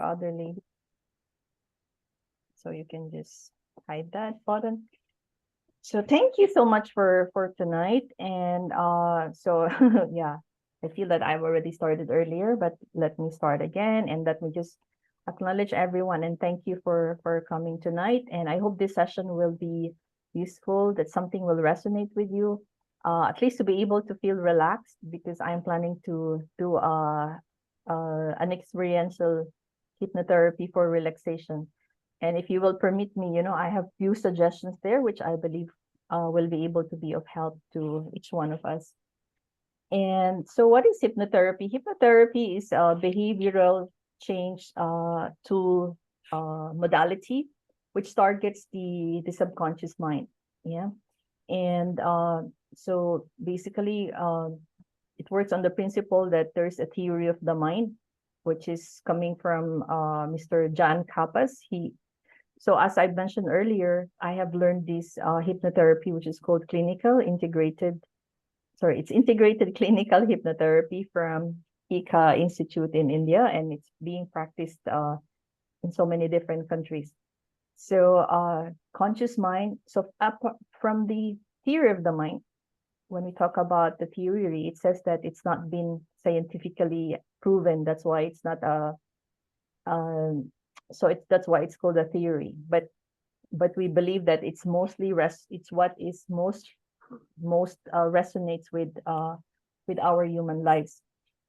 other lady. So you can just hide that button. So thank you so much for tonight. And so yeah, I feel that I've already started earlier, but let me start again, and let me just acknowledge everyone and thank you for coming tonight. And I hope this session will be useful, that something will resonate with you, at least to be able to feel relaxed, because I'm planning to do an experiential hypnotherapy for relaxation. And if you will permit me, I have few suggestions there, which I believe will be able to be of help to each one of us. And so what is hypnotherapy? Hypnotherapy is a behavioral change tool modality, which targets the subconscious mind. Yeah. And so basically, it works on the principle that there's a theory of the mind, which is coming from Mr. John Kappas. So as I mentioned earlier, I have learned this hypnotherapy, which is called integrated clinical hypnotherapy from ICA Institute in India, and it's being practiced in so many different countries. So conscious mind, so from the theory of the mind, when we talk about the theory, it says that it's not been scientifically proven. That's why it's not a that's why it's called a theory, but we believe that it's mostly it's what is most resonates with our human lives.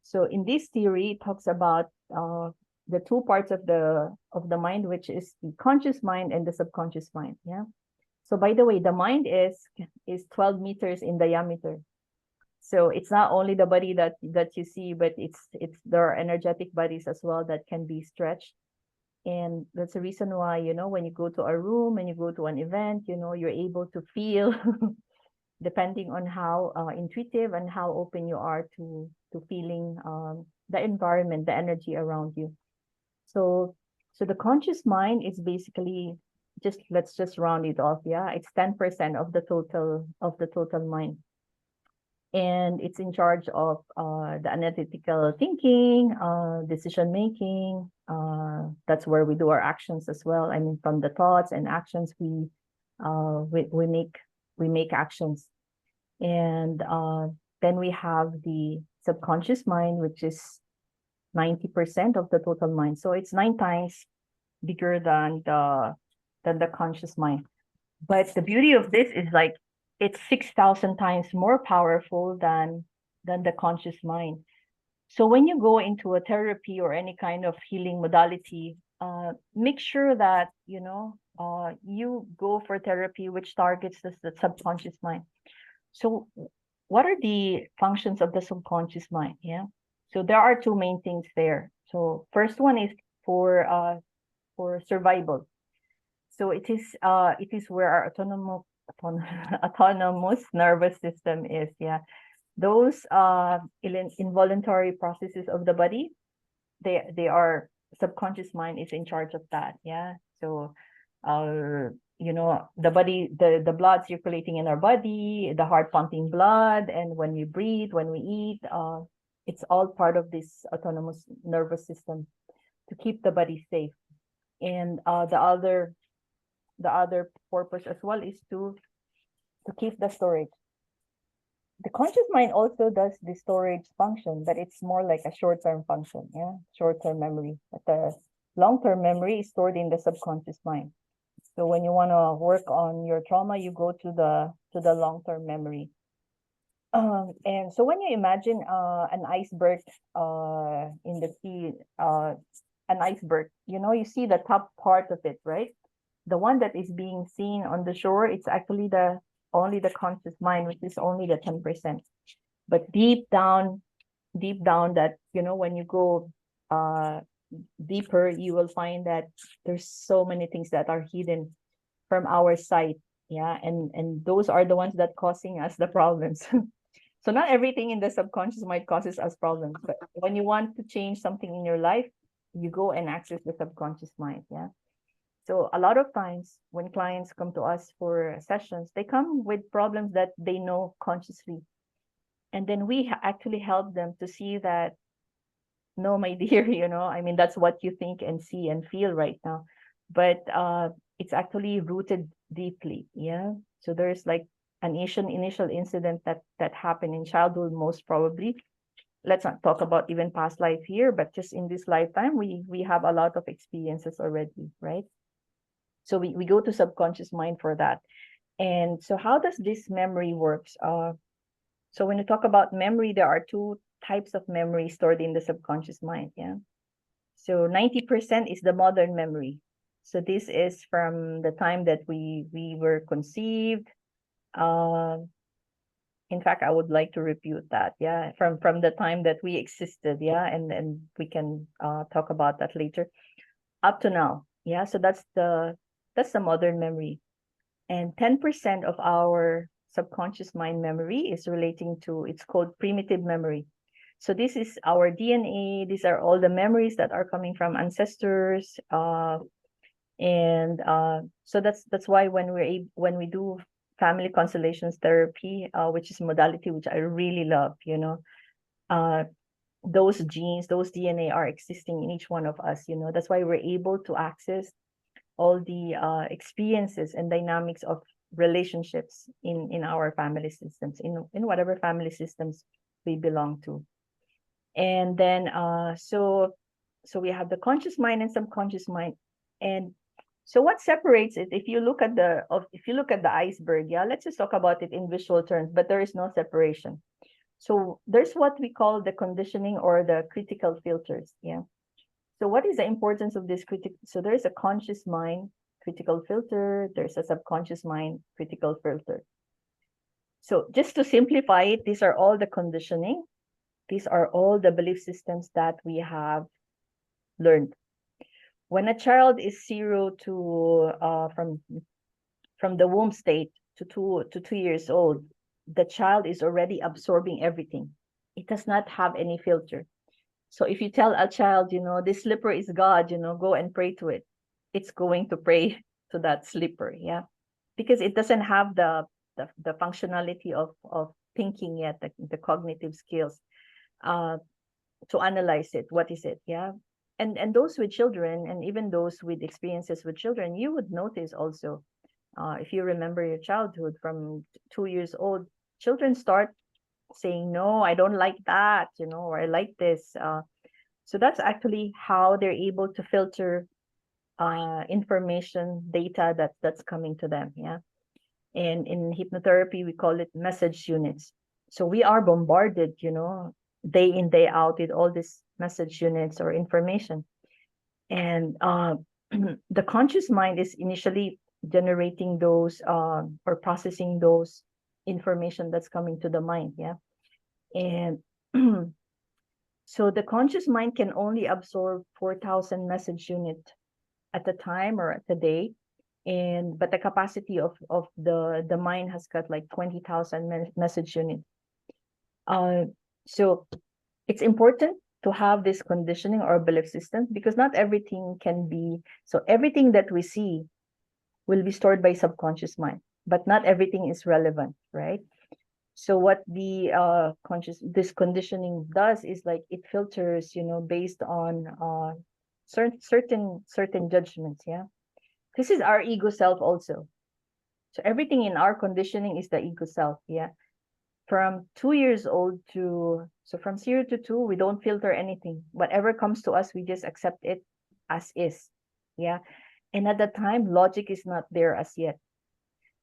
So in this theory, it talks about the two parts of the mind, which is the conscious mind and the subconscious mind. Yeah. So by the way, the mind is 12 meters in diameter. So it's not only the body that you see, but there are energetic bodies as well that can be stretched. And that's the reason why, when you go to a room and you go to an event, you're able to feel, depending on how intuitive and how open you are to feeling the environment, the energy around you. So the conscious mind is basically let's just round it off. Yeah, it's 10% of the total mind. And it's in charge of the analytical thinking, decision making. That's where we do our actions as well. I mean, from the thoughts and actions, we make actions. And then we have the subconscious mind, which is 90% of the total mind. So it's 9 times bigger than the conscious mind. But the beauty of this is like it's 6,000 times more powerful than the conscious mind. So when you go into a therapy or any kind of healing modality, make sure that you go for therapy which targets the subconscious mind. So what are the functions of the subconscious mind? Yeah. So there are 2 main things there. So first one is for survival. So it is where our autonomous nervous system is. Yeah. Those involuntary processes of the body, they are subconscious mind is in charge of that. Yeah. So the body, the blood circulating in our body, the heart pumping blood, and when we breathe, when we eat, it's all part of this autonomous nervous system to keep the body safe. And the other purpose as well is to keep the storage. The conscious mind also does the storage function, but it's more like a short-term function, yeah, short-term memory. But the long-term memory is stored in the subconscious mind. So when you want to work on your trauma, you go to the long-term memory. And so when you imagine an iceberg in the sea, an iceberg, you see the top part of it, right? The one that is being seen on the shore, it's actually only the conscious mind, which is only the 10%. But deep down that, when you go deeper, you will find that there's so many things that are hidden from our sight. Yeah. And those are the ones that causing us the problems. So not everything in the subconscious mind causes us problems, but when you want to change something in your life, you go and access the subconscious mind. Yeah. So a lot of times when clients come to us for sessions, they come with problems that they know consciously. And then we actually help them to see that no, my dear, I mean, that's what you think and see and feel right now. But it's actually rooted deeply. Yeah. So there's like an initial incident that happened in childhood, most probably. Let's not talk about even past life here, but just in this lifetime, we have a lot of experiences already, right? So we go to subconscious mind for that. And so how does this memory works? So when you talk about memory, there are two types of memory stored in the subconscious mind. Yeah. So 90% is the modern memory. So this is from the time that we were conceived. Uh, in fact, I would like to refute that. Yeah, from the time that we existed. Yeah, and we can talk about that later. Up to now. Yeah, so that's the modern memory. And 10% of our subconscious mind memory is relating to, it's called primitive memory. So this is our DNA. These are all the memories that are coming from ancestors. And so that's why when we do family constellations therapy, which is a modality which I really love, uh, those genes, those DNA are existing in each one of us. That's why we're able to access all the experiences and dynamics of relationships in our family systems, in whatever family systems we belong to. And then so we have the conscious mind and subconscious mind. And so what separates it, if you look at the iceberg, yeah, let's just talk about it in visual terms, but there is no separation. So there's what we call the conditioning or the critical filters. Yeah. So what is the importance of this critical? So there's a conscious mind critical filter, there's a subconscious mind critical filter. So just to simplify it, these are all the conditioning. These are all the belief systems that we have learned. When a child is 0 to from the womb state to 2 years old, the child is already absorbing everything. It does not have any filter. So if you tell a child, this slipper is God, go and pray to it, it's going to pray to that slipper, yeah, because it doesn't have the functionality of thinking yet, the cognitive skills to analyze it. What is it? Yeah. And those with children, and even those with experiences with children, you would notice also, if you remember your childhood from 2 years old, children start saying, no, I don't like that, or I like this. So that's actually how they're able to filter information, data that's coming to them. Yeah. And in hypnotherapy, we call it message units. So we are bombarded, day in, day out with all these message units or information. And the conscious mind is initially generating those or processing those information that's coming to the mind. Yeah. And so the conscious mind can only absorb 4,000 message unit at a time or at a day. But the capacity of the mind has got like 20,000 message unit. So it's important to have this conditioning or belief system, because not everything can be, so everything that we see will be stored by subconscious mind, but not everything is relevant, right? So what the this conditioning does is like it filters, based on certain judgments. Yeah, this is our ego self also. So everything in our conditioning is the ego self. Yeah, from 2 years old from 0 to 2, we don't filter anything. Whatever comes to us, we just accept it as is. Yeah, and at that time, logic is not there as yet.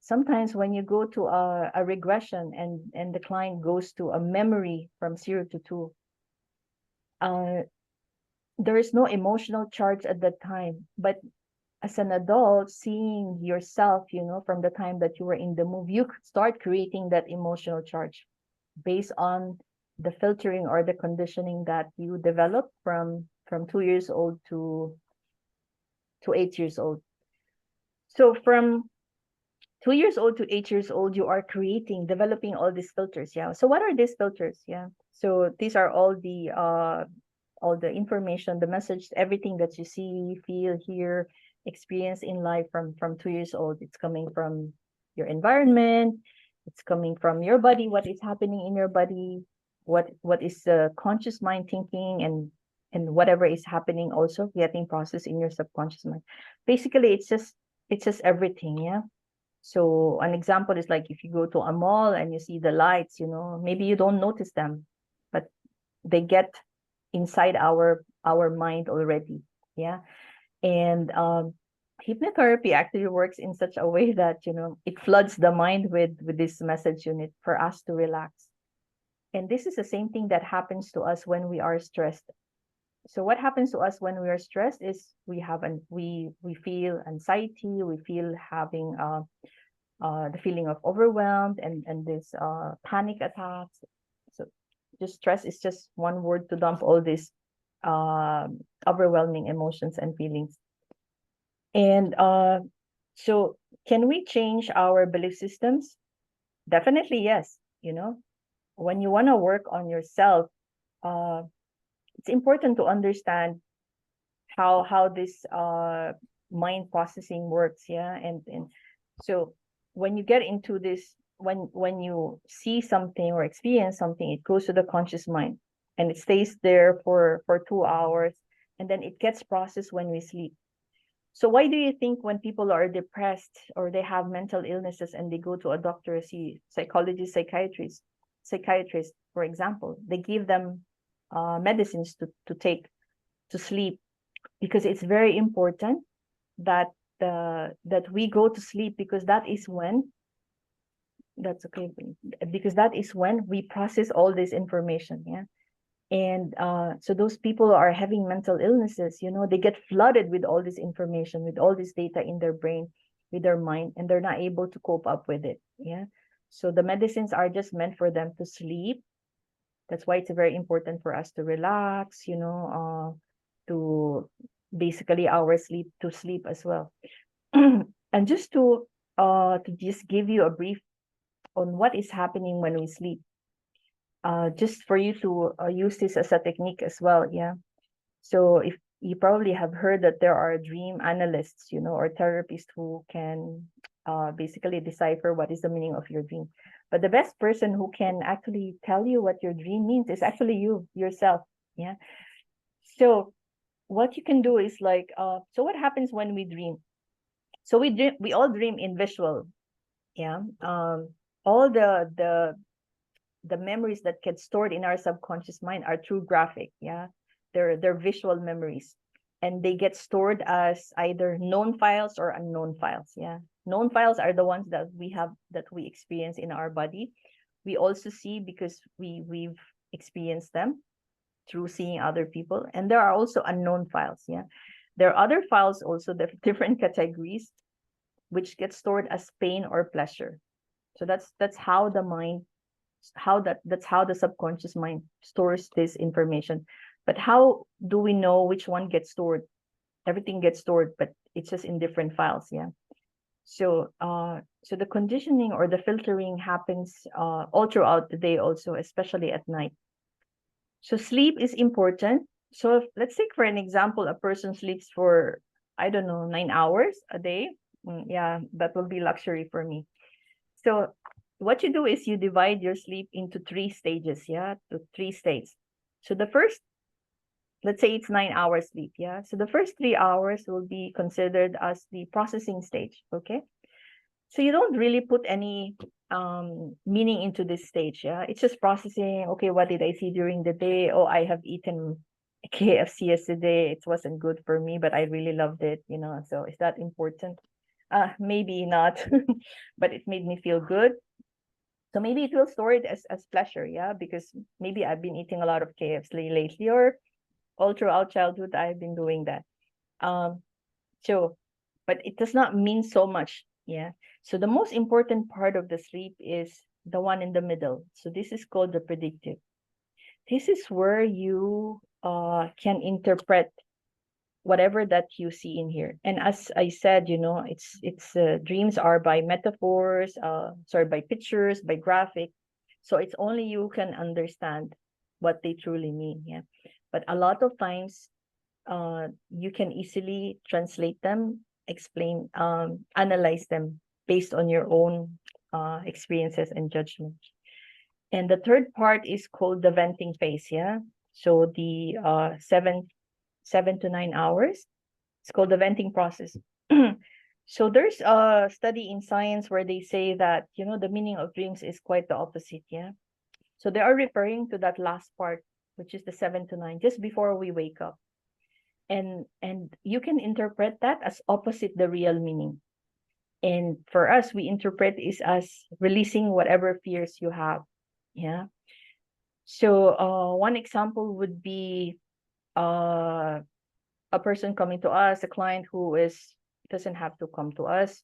Sometimes when you go to a regression and the client goes to a memory from 0 to 2, there is no emotional charge at that time. But as an adult, seeing yourself, from the time that you were in the movie, you start creating that emotional charge based on the filtering or the conditioning that you develop from 2 years old to 8 years old. So from 2 years old to 8 years old, you are developing all these filters. Yeah. So what are these filters? Yeah. So these are all the information, the message, everything that you see, feel, hear, experience in life from 2 years old. It's coming from your environment. It's coming from your body. What is happening in your body? What is the conscious mind thinking and whatever is happening also getting processed in your subconscious mind. Basically, it's just everything, yeah. So an example is like if you go to a mall and you see the lights, maybe you don't notice them, but they get inside our mind already, yeah. And hypnotherapy actually works in such a way that it floods the mind with this message unit for us to relax. And this is the same thing that happens to us when we are stressed. So what happens to us when we are stressed is we feel anxiety, we feel having the feeling of overwhelmed and this panic attacks. So just stress is just one word to dump all these overwhelming emotions and feelings. And so can we change our belief systems? Definitely yes. When you want to work on yourself, it's important to understand how this mind processing works, yeah. And so when you get into this, when you see something or experience something, it goes to the conscious mind and it stays there for 2 hours, and then it gets processed when we sleep. So why do you think when people are depressed or they have mental illnesses and they go to a doctor, see psychologist, psychiatrist, for example, they give them medicines to take to sleep? Because it's very important that that we go to sleep, because that is when we process all this information, yeah. And so those people are having mental illnesses, they get flooded with all this information, with all this data in their brain, with their mind, and they're not able to cope up with it, yeah. So the medicines are just meant for them to sleep. That's why it's very important for us to relax, to basically our sleep, to sleep as well. And just to just give you a brief on what is happening when we sleep, just for you to use this as a technique as well, yeah. So if you probably have heard that there are dream analysts, or therapists who can basically decipher what is the meaning of your dream. But the best person who can actually tell you what your dream means is actually you yourself, yeah. So what you can do is like, so what happens when we dream? So we all dream in visual, yeah. All the memories that get stored in our subconscious mind are through graphic, yeah. They're visual memories, and they get stored as either known files or unknown files, yeah. Known files are the ones that we experience in our body. We also see because we've experienced them through seeing other people. And there are also unknown files, yeah. There are other files also, the different categories, which get stored as pain or pleasure. So that's how the mind, that's how the subconscious mind stores this information. But how do we know which one gets stored? Everything gets stored, but it's just in different files, yeah. So so the conditioning or the filtering happens all throughout the day also, especially at night. So sleep is important. So let's take for an example, a person sleeps for, I don't know, 9 hours a day. Yeah, that will be luxury for me. So what you do is you divide your sleep into 3 stages, yeah, to 3 states. So the first, let's say it's 9 hours sleep, yeah. So the first 3 hours will be considered as the processing stage, okay? So you don't really put any meaning into this stage, yeah. It's just processing. Okay, what did I see during the day? Oh, I have eaten KFC yesterday. It wasn't good for me, but I really loved it, So is that important? Maybe not, but it made me feel good. So maybe it will store it as pleasure, yeah, because maybe I've been eating a lot of KFC lately, or all throughout childhood I've been doing that. So, but it does not mean so much, yeah. So the most important part of the sleep is the one in the middle. So this is called the predictive. This is where you can interpret whatever that you see in here. And as I said, it's dreams are by metaphors, by pictures, by graphic. So it's only you can understand what they truly mean, yeah. But a lot of times you can easily translate them, explain, analyze them based on your own experiences and judgment. And the third part is called the venting phase, yeah. So the 7 to 9 hours, it's called the venting process. So there's a study in science where they say that, the meaning of dreams is quite the opposite. Yeah. So they are referring to that last part, which is the 7 to 9, just before we wake up. And you can interpret that as opposite the real meaning. And for us, we interpret is as releasing whatever fears you have. Yeah. So one example would be a person coming to us, a client who doesn't have to come to us.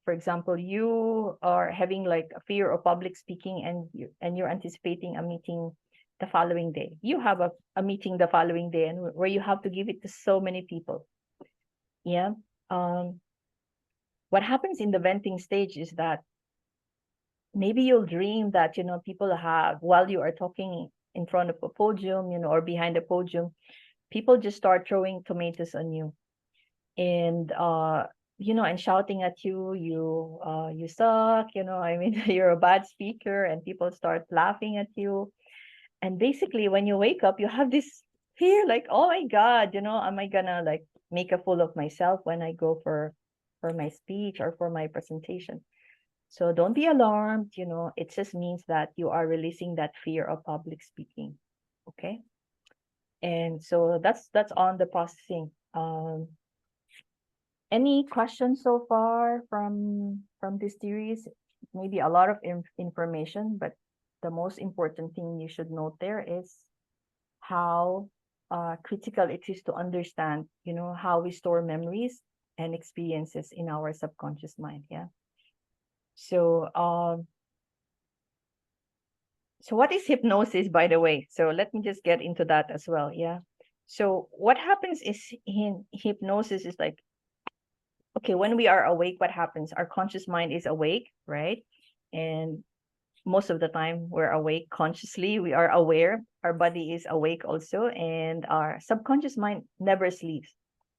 For example, you are having like a fear of public speaking, and you're anticipating a meeting the following day. You have a meeting the following day, and where you have to give it to so many people. Yeah. What happens in the venting stage is that maybe you'll dream that, people have, while you are talking in front of a podium, or behind a podium, people just start throwing tomatoes on you, and and shouting at you, you suck, I mean, you're a bad speaker, and people start laughing at you. And basically, when you wake up, you have this fear, like, oh my God, am I gonna like make a fool of myself when I go for my speech or for my presentation? So don't be alarmed, it just means that you are releasing that fear of public speaking. Okay. And so that's on the processing. Any questions so far from this series? Maybe a lot of information, but the most important thing you should note there is how critical it is to understand, how we store memories and experiences in our subconscious mind. Yeah. So so what is hypnosis, by the way? So let me just get into that as well. Yeah. So what happens is, in hypnosis is like, okay, when we are awake, what happens? Our conscious mind is awake, right? And most of the time we're awake consciously, we are aware, our body is awake also, and our subconscious mind never sleeps.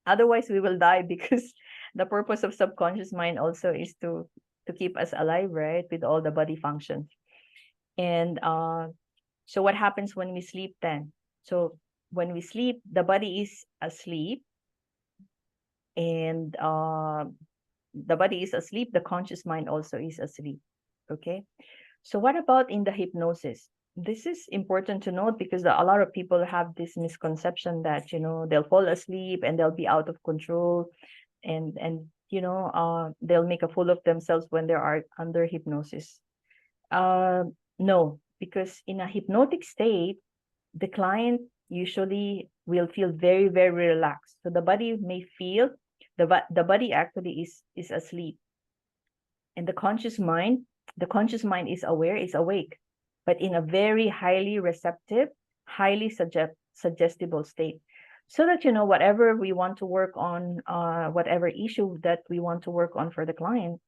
Otherwise we will die, because the purpose of subconscious mind also is to keep us alive, right? With all the body functions. And so what happens when we sleep then? So when we sleep, the body is asleep, and the body is asleep, the conscious mind also is asleep. Okay. So what about in the hypnosis? This is important to note, because a lot of people have this misconception that, they'll fall asleep and they'll be out of control, and they'll make a fool of themselves when they are under hypnosis. No, because in a hypnotic state, the client usually will feel very, very relaxed. So the body may feel, the body actually is asleep, and the conscious mind is aware, is awake, but in a very highly receptive, highly suggestible state. So that, whatever we want to work on, whatever issue that we want to work on for the client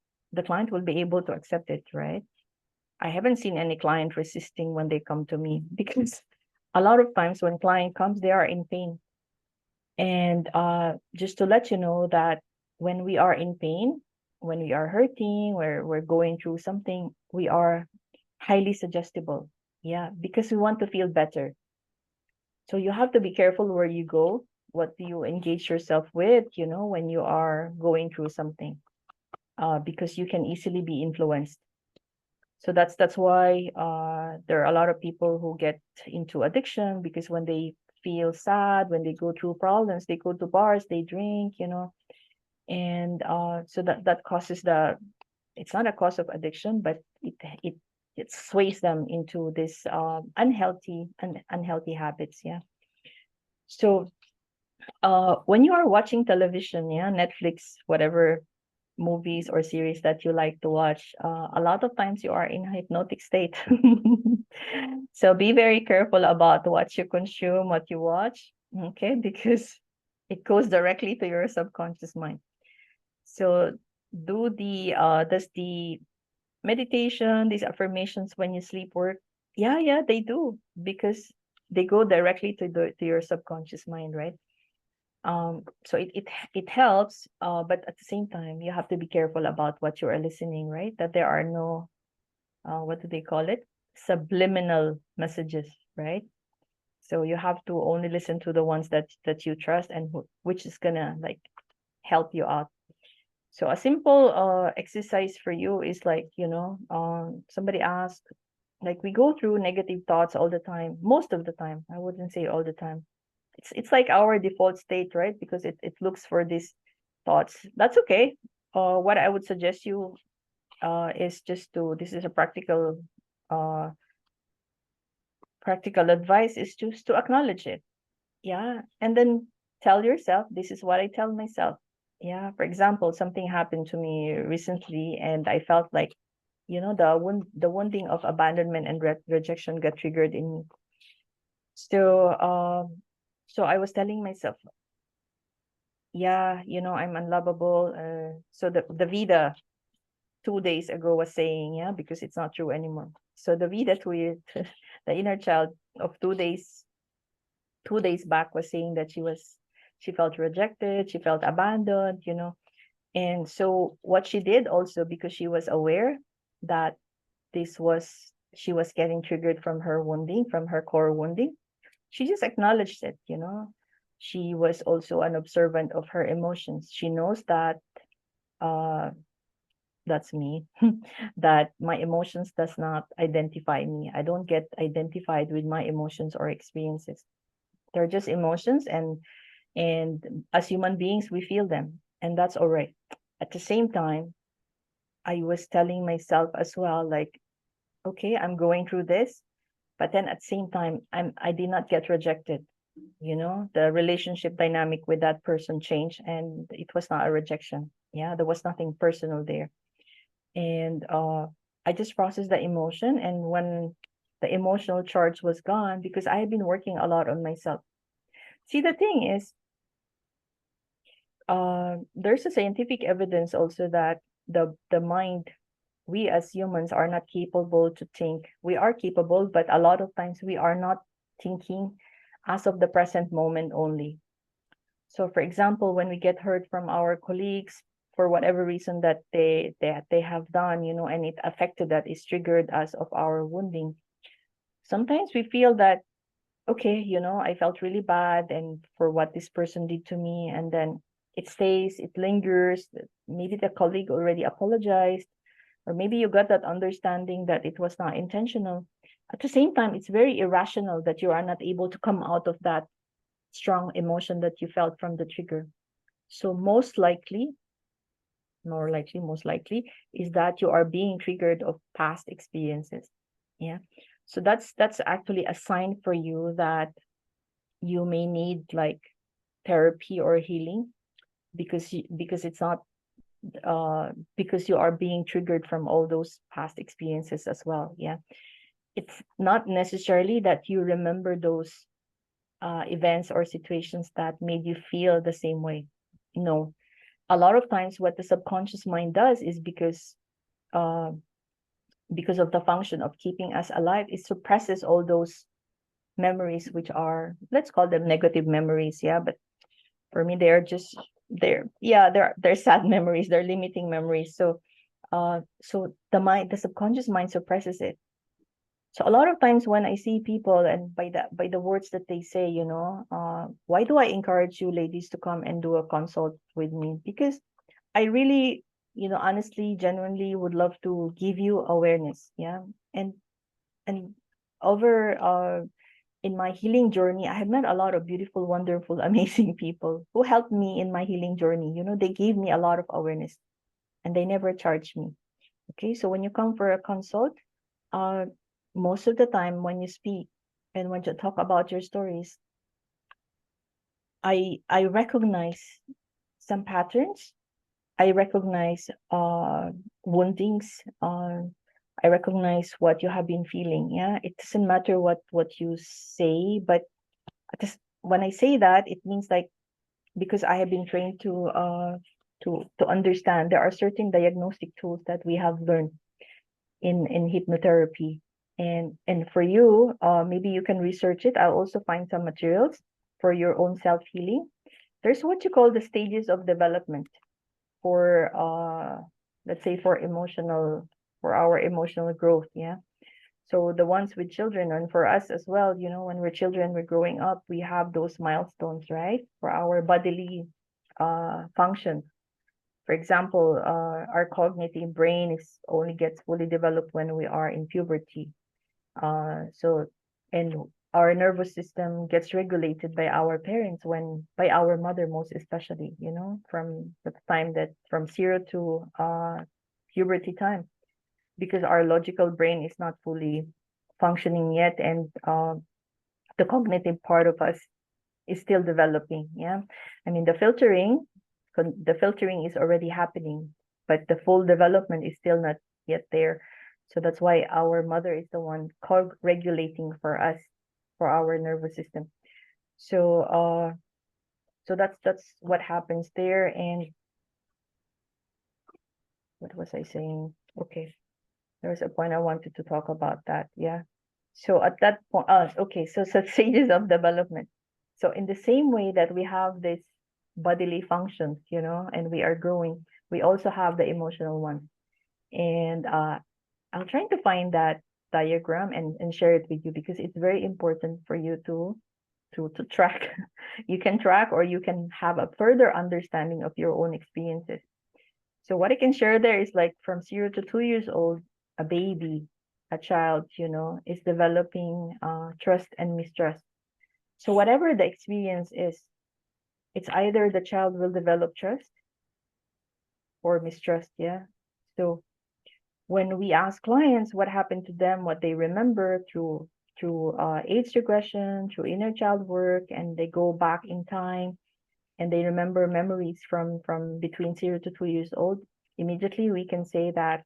will be able to accept it, right? I haven't seen any client resisting when they come to me, because a lot of times when client comes, they are in pain. And just to let you know that when we are in pain, when we are hurting, we're going through something, we are highly suggestible. Yeah, because we want to feel better. So you have to be careful where you go, what do you engage yourself with, when you are going through something, because you can easily be influenced. So that's why there are a lot of people who get into addiction, because when they feel sad, when they go through problems, they go to bars, they drink, and so that causes it's not a cause of addiction, but it sways them into this unhealthy habits. Yeah. So when you are watching television, yeah, Netflix, whatever movies or series that you like to watch, a lot of times you are in a hypnotic state. So be very careful about what you consume, what you watch, okay? Because it goes directly to your subconscious mind. So does the meditation, these affirmations when you sleep work? Yeah, they do, because they go directly to your subconscious mind, right? So it helps, but at the same time you have to be careful about what you are listening, right? That there are no what do they call it, subliminal messages, right? So you have to only listen to the ones that you trust and which is gonna like help you out. So a simple exercise for you is like, somebody asked, like we go through negative thoughts all the time, most of the time. I wouldn't say all the time. It's like our default state, right? Because it looks for these thoughts. That's okay. What I would suggest you is just to, this is a uh practical advice, is just to acknowledge it. Yeah. And then tell yourself, this is what I tell myself. Yeah. For example, something happened to me recently and I felt like, the wounding of abandonment and rejection got triggered in me. So I was telling myself, yeah, I'm unlovable. So the Vida 2 days ago was saying, yeah, because it's not true anymore. So the Vida the inner child of 2 days back was saying that she felt rejected, she felt abandoned, And so what she did also, because she was aware that she was getting triggered from her wounding, from her core wounding, she just acknowledged it. She was also an observant of her emotions. She knows that uh that's me, that my emotions does not identify me. I don't get identified with my emotions or experiences. They're just emotions, and as human beings we feel them, and that's all right. At the same time, I was telling myself as well, like, okay, I'm going through this, but then at the same time, I did not get rejected. The relationship dynamic with that person changed, and it was not a rejection. Yeah, there was nothing personal there. And I just processed the emotion, and when the emotional charge was gone, because I had been working a lot on myself. See, the thing is, there's a scientific evidence also that the mind, we as humans are not capable to think. We are capable, but a lot of times we are not thinking as of the present moment only. So for example, when we get hurt from our colleagues for whatever reason that they have done, and it affected, that is triggered as of our wounding, sometimes we feel that, okay, I felt really bad and for what this person did to me, and then it stays, it lingers. Maybe the colleague already apologized, or maybe you got that understanding that it was not intentional. At the same time, it's very irrational that you are not able to come out of that strong emotion that you felt from the trigger. So most likely, most likely, is that you are being triggered of past experiences. Yeah. So that's actually a sign for you that you may need like therapy or healing, because it's not because you are being triggered from all those past experiences as well. Yeah. It's not necessarily that you remember those events or situations that made you feel the same way. No, a lot of times what the subconscious mind does is uh, because of the function of keeping us alive, it suppresses all those memories, which are, let's call them negative memories. Yeah, but for me, they're just they're sad memories, they're limiting memories. So the subconscious mind suppresses it. So a lot of times when I see people, and by the words that they say, why do I encourage you ladies to come and do a consult with me? Because I really, honestly, genuinely would love to give you awareness. Yeah. And over in my healing journey, I have met a lot of beautiful, wonderful, amazing people who helped me in my healing journey. They gave me a lot of awareness, and they never charged me. Okay. So when you come for a consult, uh, most of the time when you speak and when you talk about your stories, I recognize some patterns. I recognize woundings. I recognize what you have been feeling. Yeah, it doesn't matter what you say, but when I say that, it means like, because I have been trained to understand, there are certain diagnostic tools that we have learned in hypnotherapy. And for you, maybe you can research it. I'll also find some materials for your own self-healing. There's what you call the stages of development for let's say for our emotional growth. Yeah. So the ones with children, and for us as well, you know, when we're children, we're growing up, we have those milestones, right? For our bodily function. For example, our cognitive brain is only gets fully developed when we are in puberty. So, and our nervous system gets regulated by our parents by our mother most especially, you know, from the time that from 0 to puberty time, because our logical brain is not fully functioning yet, and the cognitive part of us is still developing. Yeah, I mean the filtering is already happening, but the full development is still not yet there. So that's why our mother is the one regulating for us, for our nervous system. So that's what happens there. And what was I saying? Okay, there was a point I wanted to talk about that. Yeah. So at that point, okay, so stages of development. So in the same way that we have this bodily functions, you know, and we are growing, we also have the emotional one. And I'll try to find that diagram and share it with you, because it's very important for you to track. You can track, or you can have a further understanding of your own experiences. So what I can share there is like from 0 to 2 years old, a baby, a child, you know, is developing trust and mistrust. So whatever the experience is, it's either the child will develop trust or mistrust. Yeah. So when we ask clients what happened to them, what they remember through age regression, through inner child work, and they go back in time and they remember memories from between 0 to 2 years old, immediately we can say that,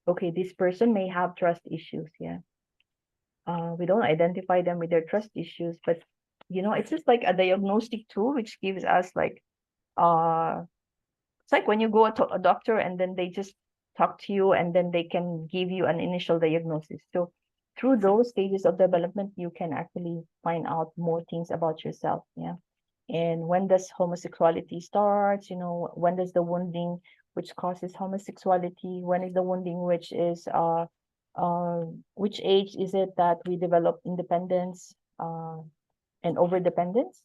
okay, this person may have trust issues. Yeah. We don't identify them with their trust issues, but you know, it's just like a diagnostic tool which gives us like it's like when you go to a doctor and then they just talk to you and then they can give you an initial diagnosis. So through those stages of development, you can actually find out more things about yourself. Yeah. And when does homosexuality start? You know, when does the wounding which causes homosexuality? When is the wounding which age is it that we develop independence and over dependence?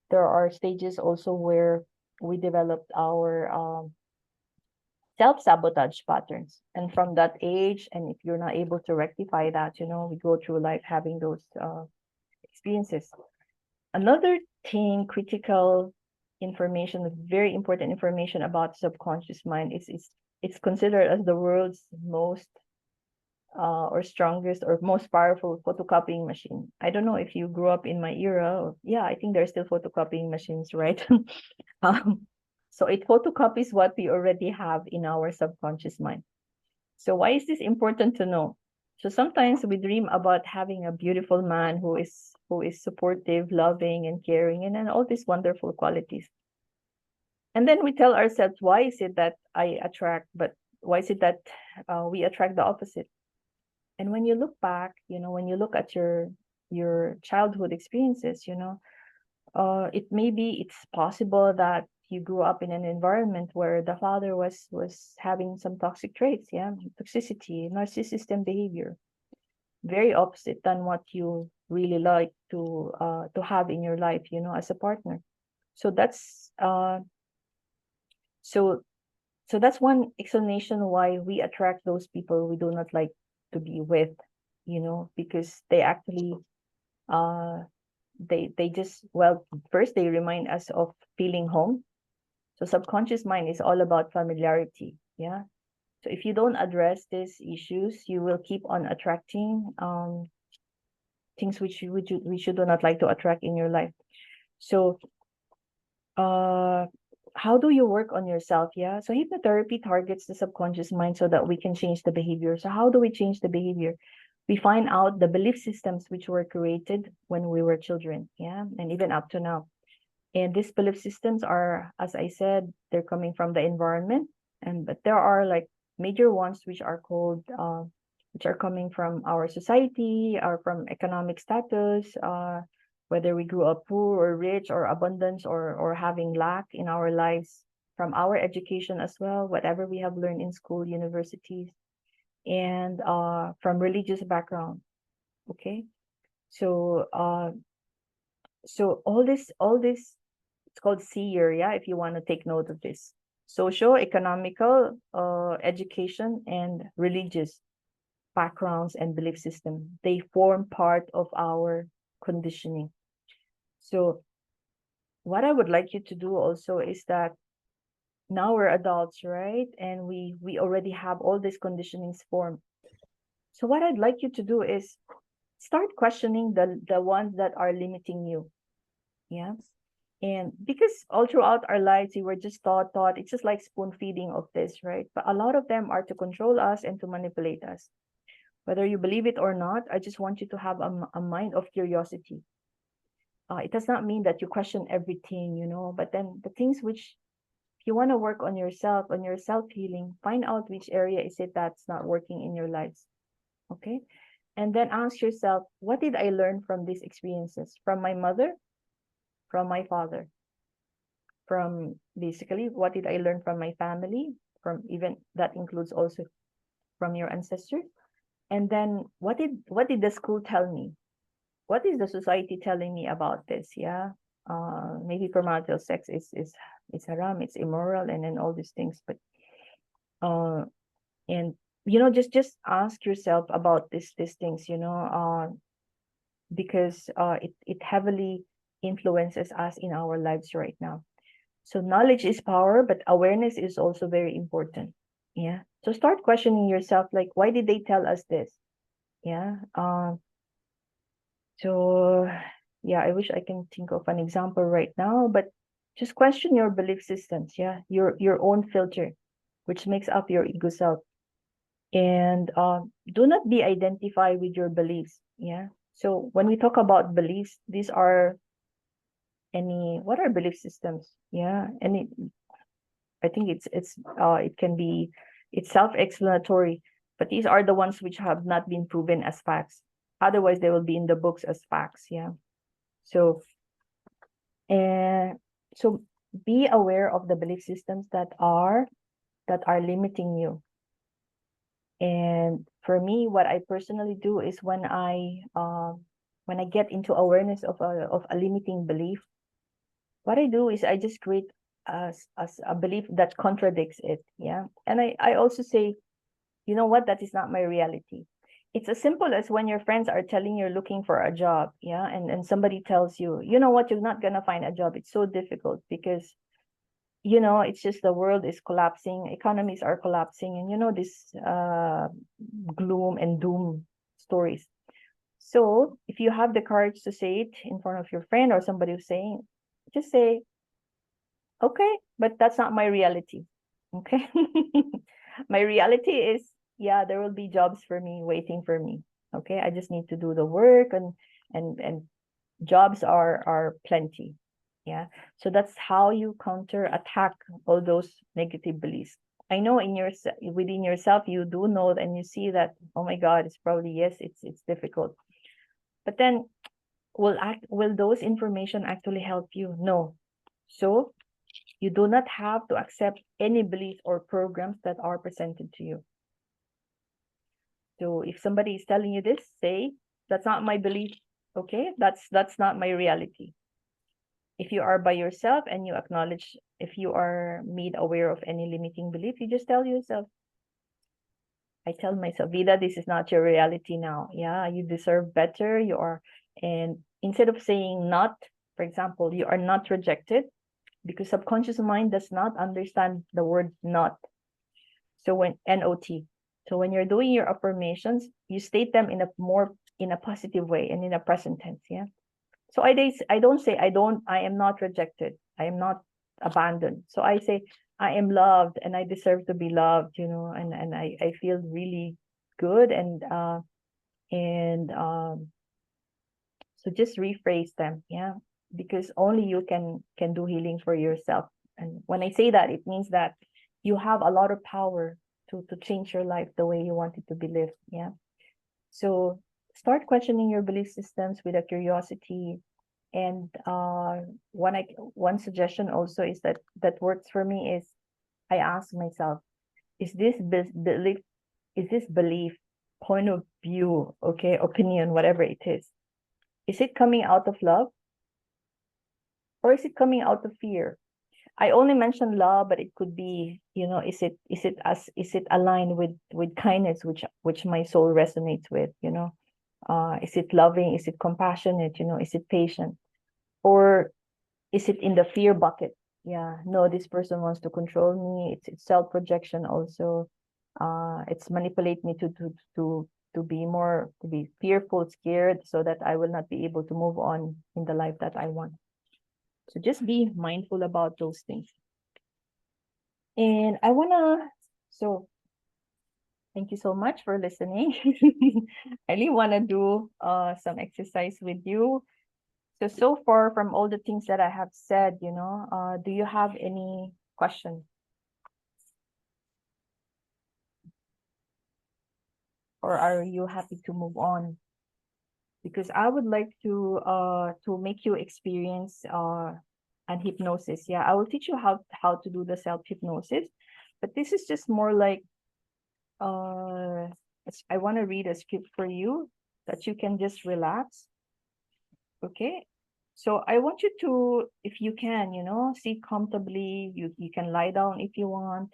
There are stages also where we developed our self-sabotage patterns. And from that age, and if you're not able to rectify that, you know, we go through life having those experiences. Another thing, critical information, very important information about subconscious mind is it's considered as the world's most or strongest or most powerful photocopying machine. I don't know if you grew up in my era. Yeah, I think there's still photocopying machines, right? So it photocopies what we already have in our subconscious mind. So why is this important to know? So sometimes we dream about having a beautiful man who is supportive, loving, and caring, and then all these wonderful qualities. And then we tell ourselves, why is it that I attract, but why is it that we attract the opposite? And when you look back, you know, when you look at your childhood experiences, you know, it's possible that you grew up in an environment where the father was having some toxic traits, yeah, toxicity, narcissistic behavior, very opposite than what you really like to have in your life, you know, as a partner. So that's so that's one explanation why we attract those people we do not like to be with, you know, because they actually they just, well, first they remind us of feeling home. So subconscious mind is all about familiarity. Yeah. So if you don't address these issues, you will keep on attracting things which you do not like to attract in your life. So how do you work on yourself? Yeah. So hypnotherapy targets the subconscious mind so that we can change the behavior. So how do we change the behavior? We find out the belief systems which were created when we were children. Yeah. And even up to now. And these belief systems are, as I said, they're coming from the environment. But there are like major ones which are called which are coming from our society or from economic status, whether we grew up poor or rich or abundance or having lack in our lives, from our education as well, whatever we have learned in school, universities. and from religious background. Okay, so so all this, it's called seer, yeah, if you want to take note of this. Socio-economical, education, and religious backgrounds and belief system, they form part of our conditioning. So what I would like you to do also is that now we're adults, right? And we already have all these conditionings formed. So what I'd like you to do is start questioning the ones that are limiting you. Yeah. And because all throughout our lives, we were just taught, it's just like spoon feeding of this, right? But a lot of them are to control us and to manipulate us. Whether you believe it or not, I just want you to have a mind of curiosity. It does not mean that you question everything, you know, but then the things which, if you want to work on yourself, on your self-healing, find out which area is it that's not working in your lives. Okay. And then ask yourself, what did I learn from these experiences? From my mother, from my father, from basically what did I learn from my family, from even that includes also from your ancestors. And then what did the school tell me? What is the society telling me about this? Yeah. Maybe premarital sex is haram, it's immoral, and then all these things. But and you know, just ask yourself about these things, you know, because it heavily influences us in our lives right now. So knowledge is power, but awareness is also very important. Yeah. So start questioning yourself, like, why did they tell us this? Yeah. So yeah, I wish I can think of an example right now, but just question your belief systems. Yeah. Your own filter, which makes up your ego self. And do not be identified with your beliefs. Yeah. So when we talk about beliefs, these are what are belief systems? Yeah. I think it can be, it's self-explanatory, but these are the ones which have not been proven as facts. Otherwise, they will be in the books as facts. Yeah. So, and so be aware of the belief systems that are limiting you. And for me, what I personally do is when I get into awareness of a limiting belief, what I do is I just create a belief that contradicts it. Yeah. And I also say, you know what, that is not my reality. It's as simple as when your friends are telling you're looking for a job. Yeah. And somebody tells you, you know what, you're not going to find a job. It's so difficult because, you know, it's just the world is collapsing, economies are collapsing, and you know, this gloom and doom stories. So if you have the courage to say it in front of your friend or somebody who's saying, just say, okay, but that's not my reality. Okay. My reality is, yeah, there will be jobs for me waiting for me. Okay. I just need to do the work, and jobs are plenty. Yeah. So that's how you counter attack all those negative beliefs. I know within yourself, you do know and you see that, oh my God, it's probably, yes, it's difficult. But then will those information actually help you? No. So you do not have to accept any beliefs or programs that are presented to you. So if somebody is telling you this, say, that's not my belief. Okay, that's not my reality. If you are by yourself and you acknowledge, if you are made aware of any limiting belief, you just tell yourself, I tell myself, Vida, this is not your reality now. Yeah, you deserve better. You are, and instead of saying not, for example, you are not rejected, because subconscious mind does not understand the word not. So when NOT, so when you're doing your affirmations, you state them in a positive way and in a present tense. Yeah. So I don't say I am not rejected. I am not abandoned. So I say I am loved and I deserve to be loved, you know, and I feel really good, and so just rephrase them. Yeah. Because only you can do healing for yourself. And when I say that, it means that you have a lot of power to change your life the way you want it to be lived. Yeah. So start questioning your belief systems with a curiosity. And one suggestion also is that works for me is I ask myself, is this belief is this belief, point of view, okay, opinion, whatever it is it coming out of love or is it coming out of fear? I only mentioned love, but it could be, is it aligned with kindness, which my soul resonates with, is it loving, is it compassionate, is it patient, or is it in the fear bucket? Yeah, no, this person wants to control me. It's self projection also. It's manipulate me to be more, to be fearful, scared, so that I will not be able to move on in the life that I want. So just be mindful about those things. And so thank you so much for listening. I really wanna do some exercise with you. So far from all the things that I have said, do you have any questions? Or are you happy to move on? Because I would like to make you experience an hypnosis. Yeah, I will teach you how to do the self hypnosis, but this is just more like uh I want to read a script for you that you can just relax. Okay. So I want you to, if you can, sit comfortably. You can lie down if you want.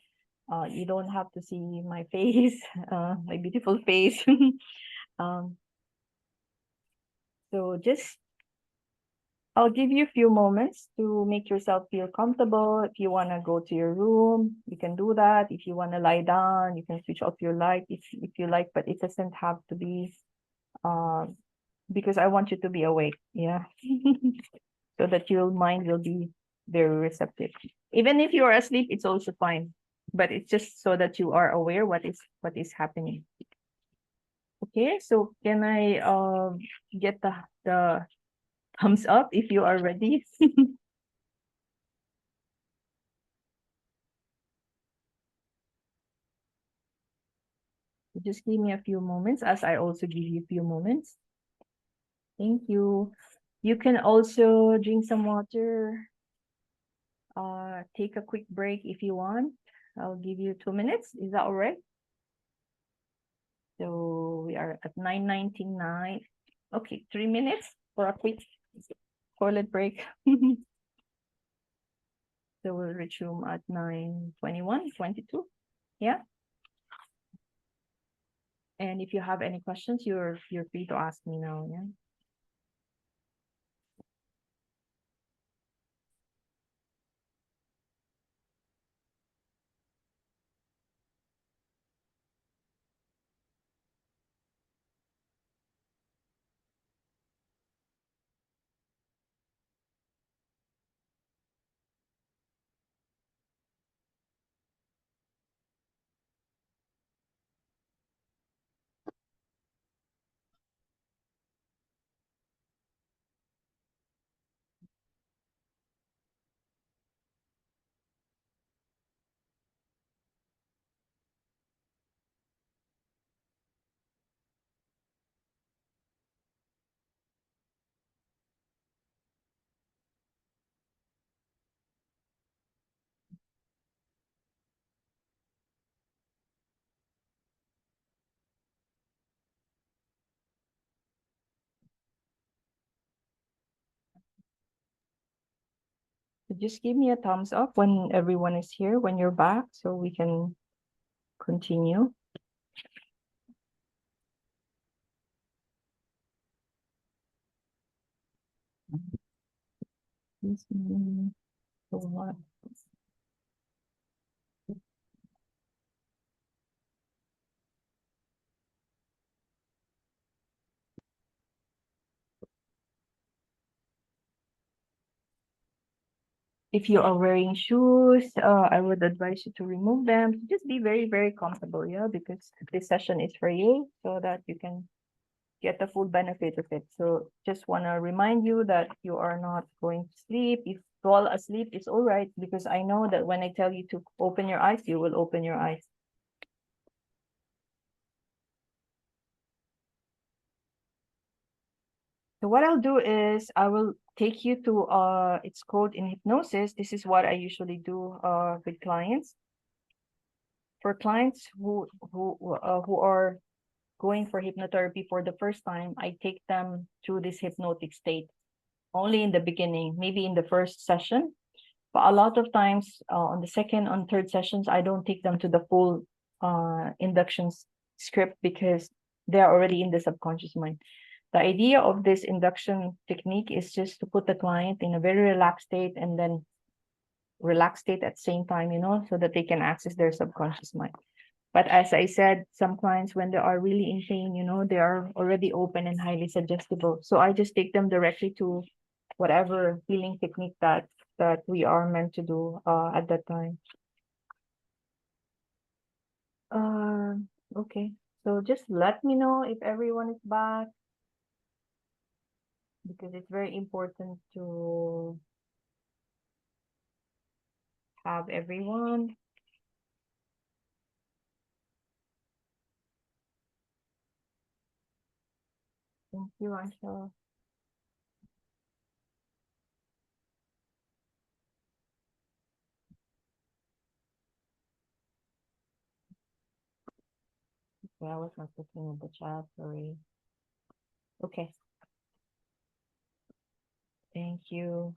You don't have to see my face, my beautiful face. um, so just I'll give you a few moments to make yourself feel comfortable. If you want to go to your room, you can do that. If you want to lie down, you can switch off your light if you like, but it doesn't have to be uh, because I want you to be awake. Yeah. So that your mind will be very receptive. Even if you are asleep, it's also fine. But it's just so that you are aware what is happening. Okay, so can I get the thumbs up if you are ready? Just give me a few moments as I also give you a few moments. Thank you. You can also drink some water. Take a quick break if you want. I'll give you 2 minutes. Is that all right? So we are at 9:99. Okay, 3 minutes for a quick toilet break. So we'll resume at 9:21, 22. Yeah. And if you have any questions, you're free to ask me now. Yeah. So just give me a thumbs up when everyone is here, when you're back, so we can continue. If you are wearing shoes, I would advise you to remove them. Just be very, very comfortable, yeah, because this session is for you so that you can get the full benefit of it. So just want to remind you that you are not going to sleep. If you fall asleep, it's all right, because I know that when I tell you to open your eyes, you will open your eyes. So what I'll do is I will take you to it's called in hypnosis. This is what I usually do with clients. For clients who are going for hypnotherapy for the first time, I take them through this hypnotic state only in the beginning, maybe in the first session. But a lot of times on the second and third sessions, I don't take them to the full induction script because they're already in the subconscious mind. The idea of this induction technique is just to put the client in a very relaxed state and then relaxed state at the same time, so that they can access their subconscious mind. But as I said, some clients, when they are really in pain, they are already open and highly suggestible. So I just take them directly to whatever healing technique that we are meant to do at that time. Okay. So just let me know if everyone is back, because it's very important to have everyone. Thank you, Angela. Yeah, I was not looking at the chat, sorry. Okay. Thank you.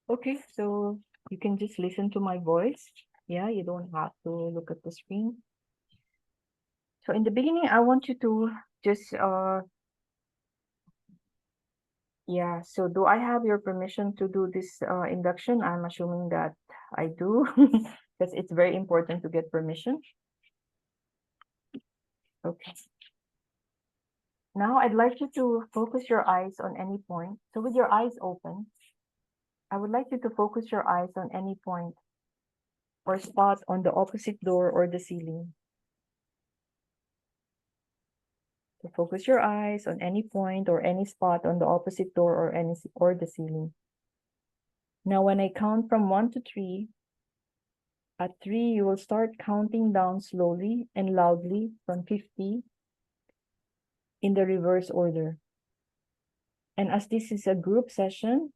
Okay, so you can just listen to my voice. Yeah, you don't have to look at the screen. So in the beginning, I want you to just yeah, so do I have your permission to do this induction? I'm assuming that I do, because it's very important to get permission. Okay. Now I'd like you to focus your eyes on any point. So with your eyes open, I would like you to focus your eyes on any point or spot on the opposite door or the ceiling. So focus your eyes on any point or any spot on the opposite door or the ceiling. Now when I count from 1 to 3, at 3 you will start counting down slowly and loudly from 50 in the reverse order. And as this is a group session,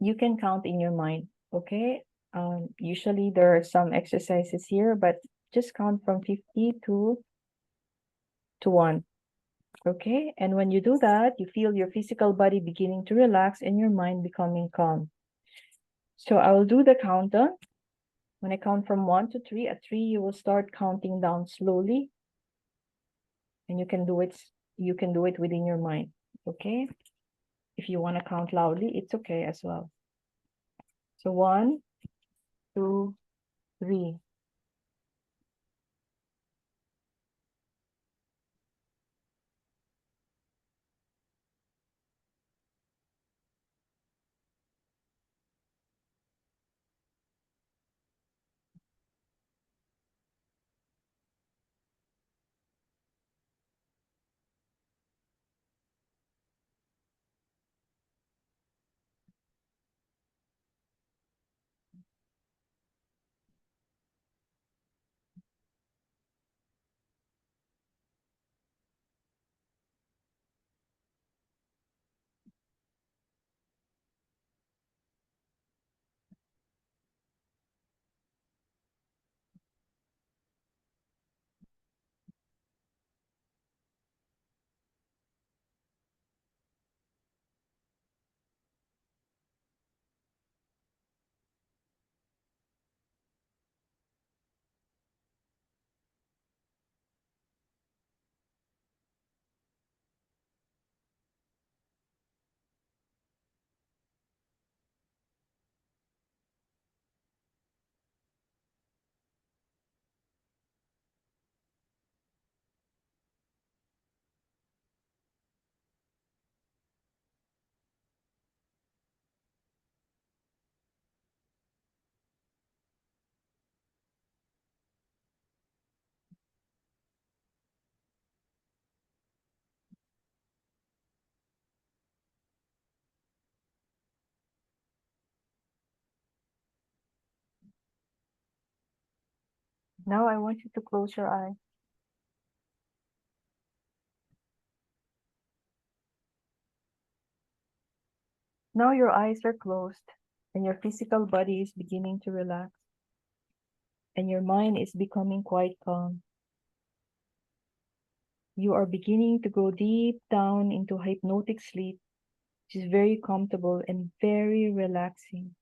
you can count in your mind, okay? Usually there are some exercises here, but just count from 50 to 1. Okay, and when you do that, you feel your physical body beginning to relax and your mind becoming calm. So I will do the countdown. When I count from 1 to 3, at 3, you will start counting down slowly. And you can do it within your mind. Okay. If you want to count loudly, it's okay as well. So 1, 2, 3. Now I want you to close your eyes. Now your eyes are closed. and your physical body is beginning to relax, and your mind is becoming quite calm. You are beginning to go deep down into hypnotic sleep, which is very comfortable and very relaxing.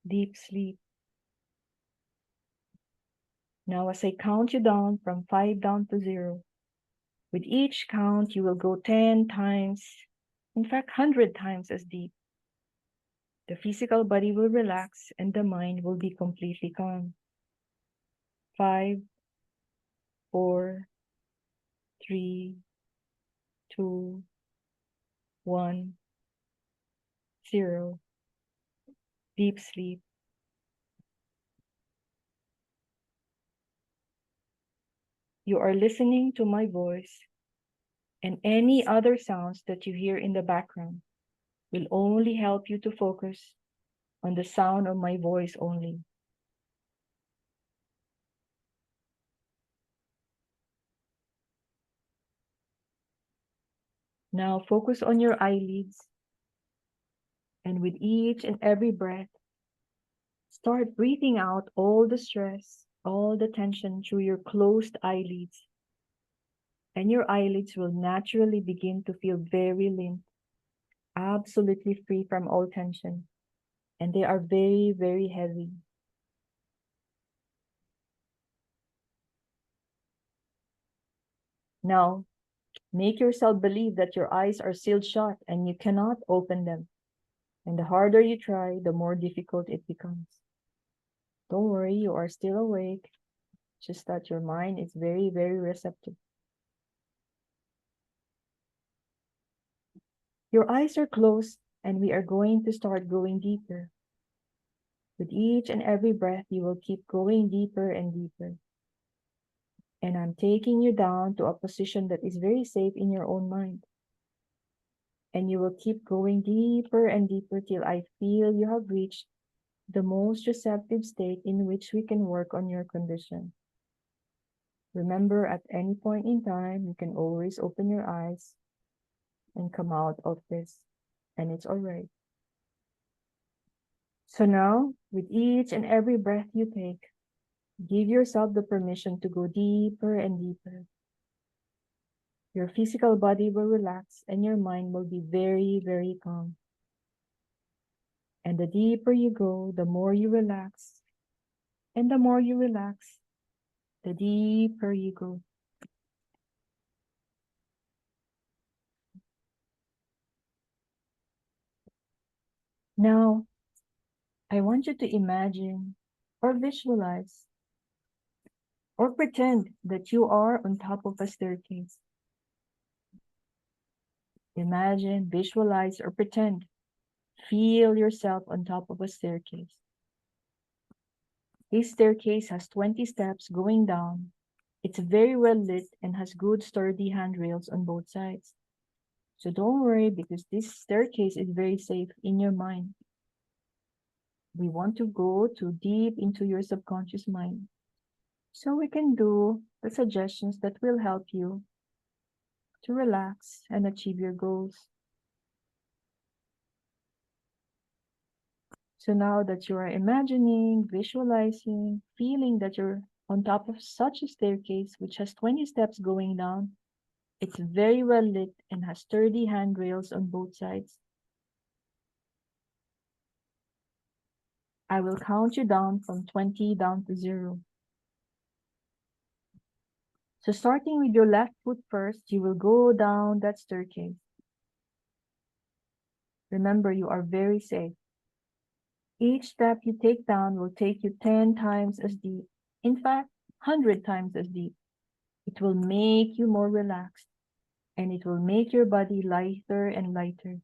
Deep sleep. Now, as I count you down from 5 down to 0, with each count, you will go 10 times, in fact, 100 times as deep. The physical body will relax and the mind will be completely calm. 5, 4, 3, 2, 1, 0. Deep sleep. You are listening to my voice, and any other sounds that you hear in the background will only help you to focus on the sound of my voice only. Now focus on your eyelids, and with each and every breath, start breathing out all the stress, all the tension through your closed eyelids. And your eyelids will naturally begin to feel very limp, absolutely free from all tension. And they are very, very heavy. Now, make yourself believe that your eyes are sealed shut and you cannot open them. And the harder you try, the more difficult it becomes. Don't worry, you are still awake, just that your mind is very, very receptive. Your eyes are closed, and we are going to start going deeper. With each and every breath, you will keep going deeper and deeper. And I'm taking you down to a position that is very safe in your own mind. And you will keep going deeper and deeper till I feel you have reached the most receptive state in which we can work on your condition. Remember, at any point in time, you can always open your eyes and come out of this, and it's all right. So now, with each and every breath you take, give yourself the permission to go deeper and deeper. Your physical body will relax and your mind will be very, very calm. And the deeper you go, the more you relax. And the more you relax, the deeper you go. Now, I want you to imagine or visualize or pretend that you are on top of a staircase. Imagine, visualize, or pretend. Feel yourself on top of a staircase. This staircase has 20 steps going down. It's very well lit and has good sturdy handrails on both sides. So don't worry, because this staircase is very safe in your mind. We want to go too deep into your subconscious mind, so we can do the suggestions that will help you to relax and achieve your goals. So now that you are imagining, visualizing, feeling that you're on top of such a staircase which has 20 steps going down, it's very well lit and has sturdy handrails on both sides. I will count you down from 20 down to 0. So starting with your left foot first, you will go down that staircase. Remember, you are very safe. Each step you take down will take you 10 times as deep. In fact, 100 times as deep. It will make you more relaxed, and it will make your body lighter and lighter.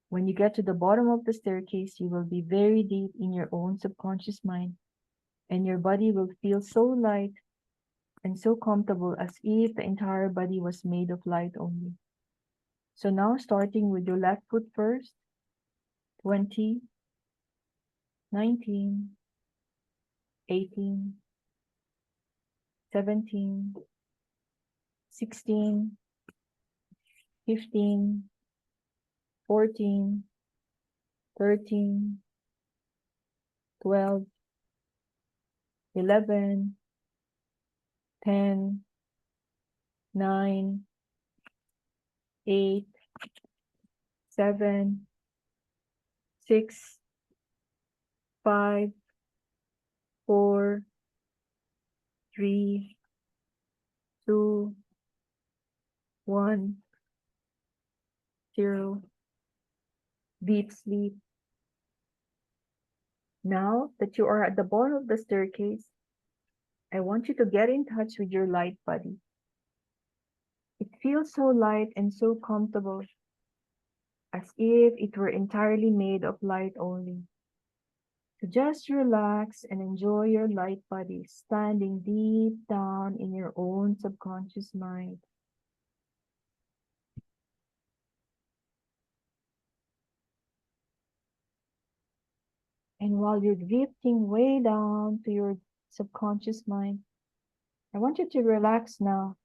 When you get to the bottom of the staircase, you will be very deep in your own subconscious mind, and your body will feel so light and so comfortable as if the entire body was made of light only. So now, starting with your left foot first, 20, 19, 18, 17, 16, 15, 14, 13, 12, 11, 10, 9, 8, 7, 6, 5, 4, 3, 2, 1, 0. Deep sleep. Now that you are at the bottom of the staircase, I want you to get in touch with your light body. It feels so light and so comfortable, as if it were entirely made of light only. So just relax and enjoy your light body standing deep down in your own subconscious mind. And while you're drifting way down to your subconscious mind, I want you to relax now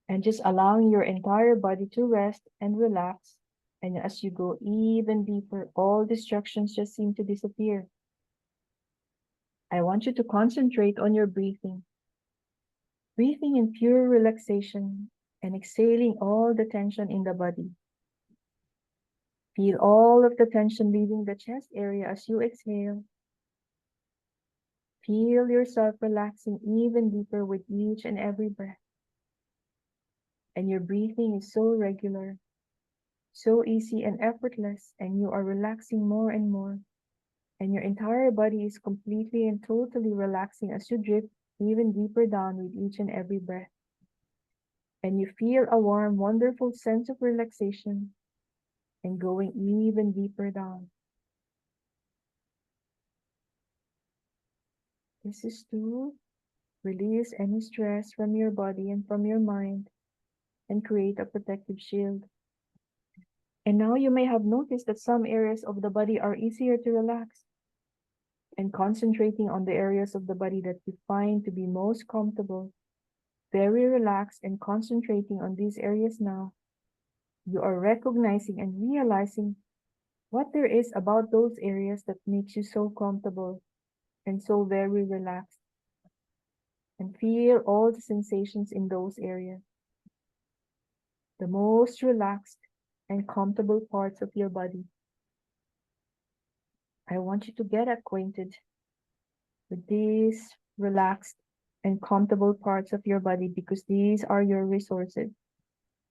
and just allowing your entire body to rest and relax. And as you go even deeper, all distractions just seem to disappear. I want you to concentrate on your breathing. Breathing in pure relaxation and exhaling all the tension in the body. Feel all of the tension leaving the chest area as you exhale. Feel yourself relaxing even deeper with each and every breath. And your breathing is so regular, so easy and effortless, and you are relaxing more and more. And your entire body is completely and totally relaxing as you drift even deeper down with each and every breath. And you feel a warm, wonderful sense of relaxation and going even deeper down. This is to release any stress from your body and from your mind and create a protective shield. And now you may have noticed that some areas of the body are easier to relax. And concentrating on the areas of the body that you find to be most comfortable, very relaxed, and concentrating on these areas now, you are recognizing and realizing what there is about those areas that makes you so comfortable and so very relaxed. And feel all the sensations in those areas. The most relaxed and comfortable parts of your body. I want you to get acquainted with these relaxed and comfortable parts of your body because these are your resources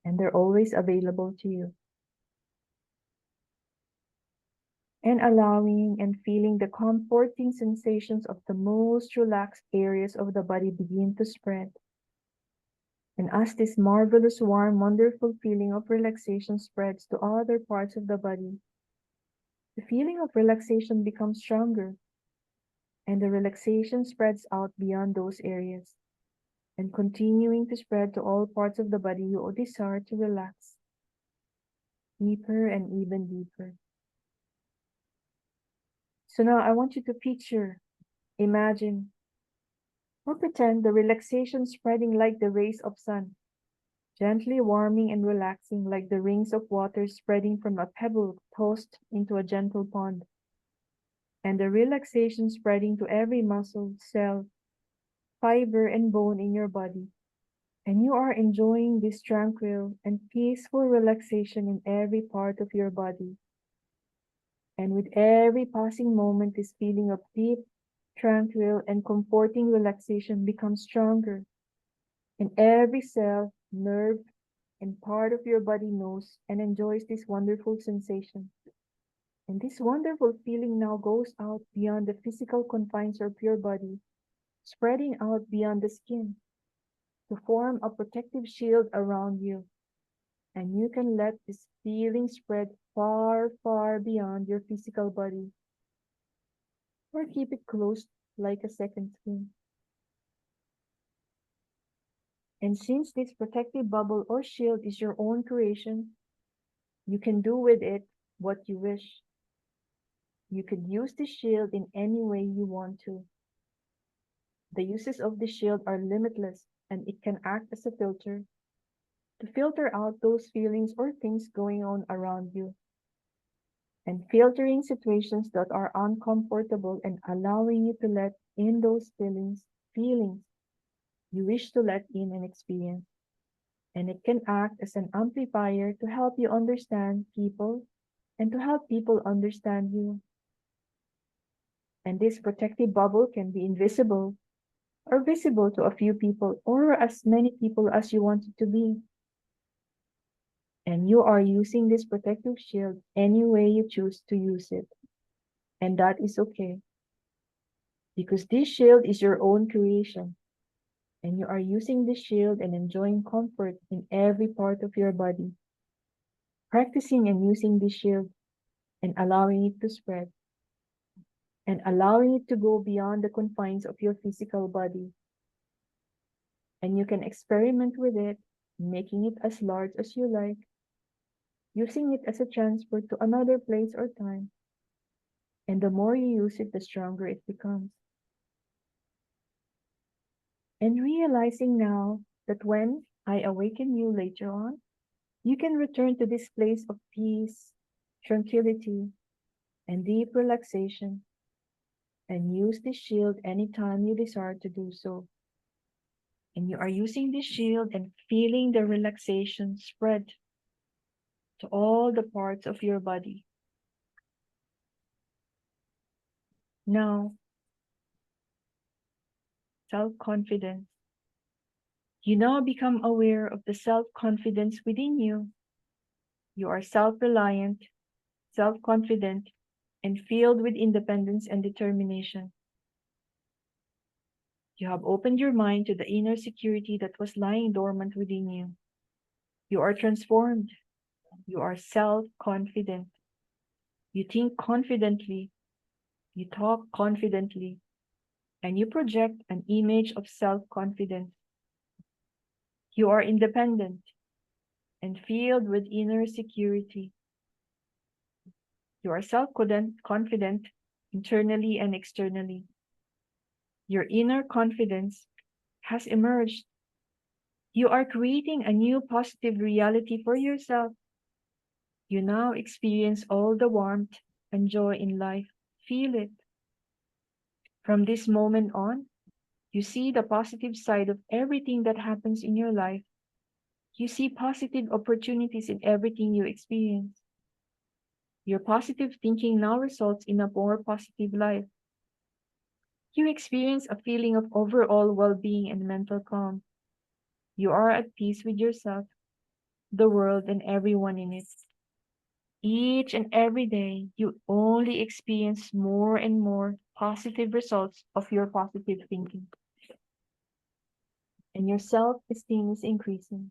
and they're always available to you. And allowing and feeling the comforting sensations of the most relaxed areas of the body begin to spread. And as this marvelous, warm, wonderful feeling of relaxation spreads to other parts of the body, the feeling of relaxation becomes stronger, and the relaxation spreads out beyond those areas, and continuing to spread to all parts of the body you desire to relax, deeper and even deeper. So now I want you to picture, imagine, or pretend the relaxation spreading like the rays of sun, gently warming and relaxing like the rings of water spreading from a pebble tossed into a gentle pond, and the relaxation spreading to every muscle, cell, fiber, and bone in your body. And you are enjoying this tranquil and peaceful relaxation in every part of your body. And with every passing moment, this feeling of deep, tranquil, and comforting relaxation becomes stronger. And every cell, nerve, and part of your body knows and enjoys this wonderful sensation. And this wonderful feeling now goes out beyond the physical confines of your body, spreading out beyond the skin to form a protective shield around you. And you can let this feeling spread far, far beyond your physical body, or keep it closed like a second skin. And since this protective bubble or shield is your own creation, you can do with it what you wish. You could use the shield in any way you want to. The uses of the shield are limitless, and it can act as a filter to filter out those feelings or things going on around you, and filtering situations that are uncomfortable and allowing you to let in those feelings you wish to let in and experience. And it can act as an amplifier to help you understand people and to help people understand you. And this protective bubble can be invisible or visible to a few people or as many people as you want it to be. And you are using this protective shield any way you choose to use it. And that is okay. Because this shield is your own creation. And you are using this shield and enjoying comfort in every part of your body. Practicing and using this shield and allowing it to spread. And allowing it to go beyond the confines of your physical body. And you can experiment with it, making it as large as you like, using it as a transfer to another place or time. And the more you use it, the stronger it becomes. And realizing now that when I awaken you later on, you can return to this place of peace, tranquility, and deep relaxation, and use this shield anytime you desire to do so. And you are using this shield and feeling the relaxation spread to all the parts of your body. Now, self-confidence. You now become aware of the self-confidence within you. You are self-reliant, self-confident, and filled with independence and determination. You have opened your mind to the inner security that was lying dormant within you. You are transformed. You are self-confident. You think confidently. You talk confidently. And you project an image of self-confidence. You are independent and filled with inner security. You are self-confident internally and externally. Your inner confidence has emerged. You are creating a new positive reality for yourself. You now experience all the warmth and joy in life. Feel it. From this moment on, you see the positive side of everything that happens in your life. You see positive opportunities in everything you experience. Your positive thinking now results in a more positive life. You experience a feeling of overall well-being and mental calm. You are at peace with yourself, the world, and everyone in it. Each and every day, you only experience more and more positive results of your positive thinking. And your self-esteem is increasing.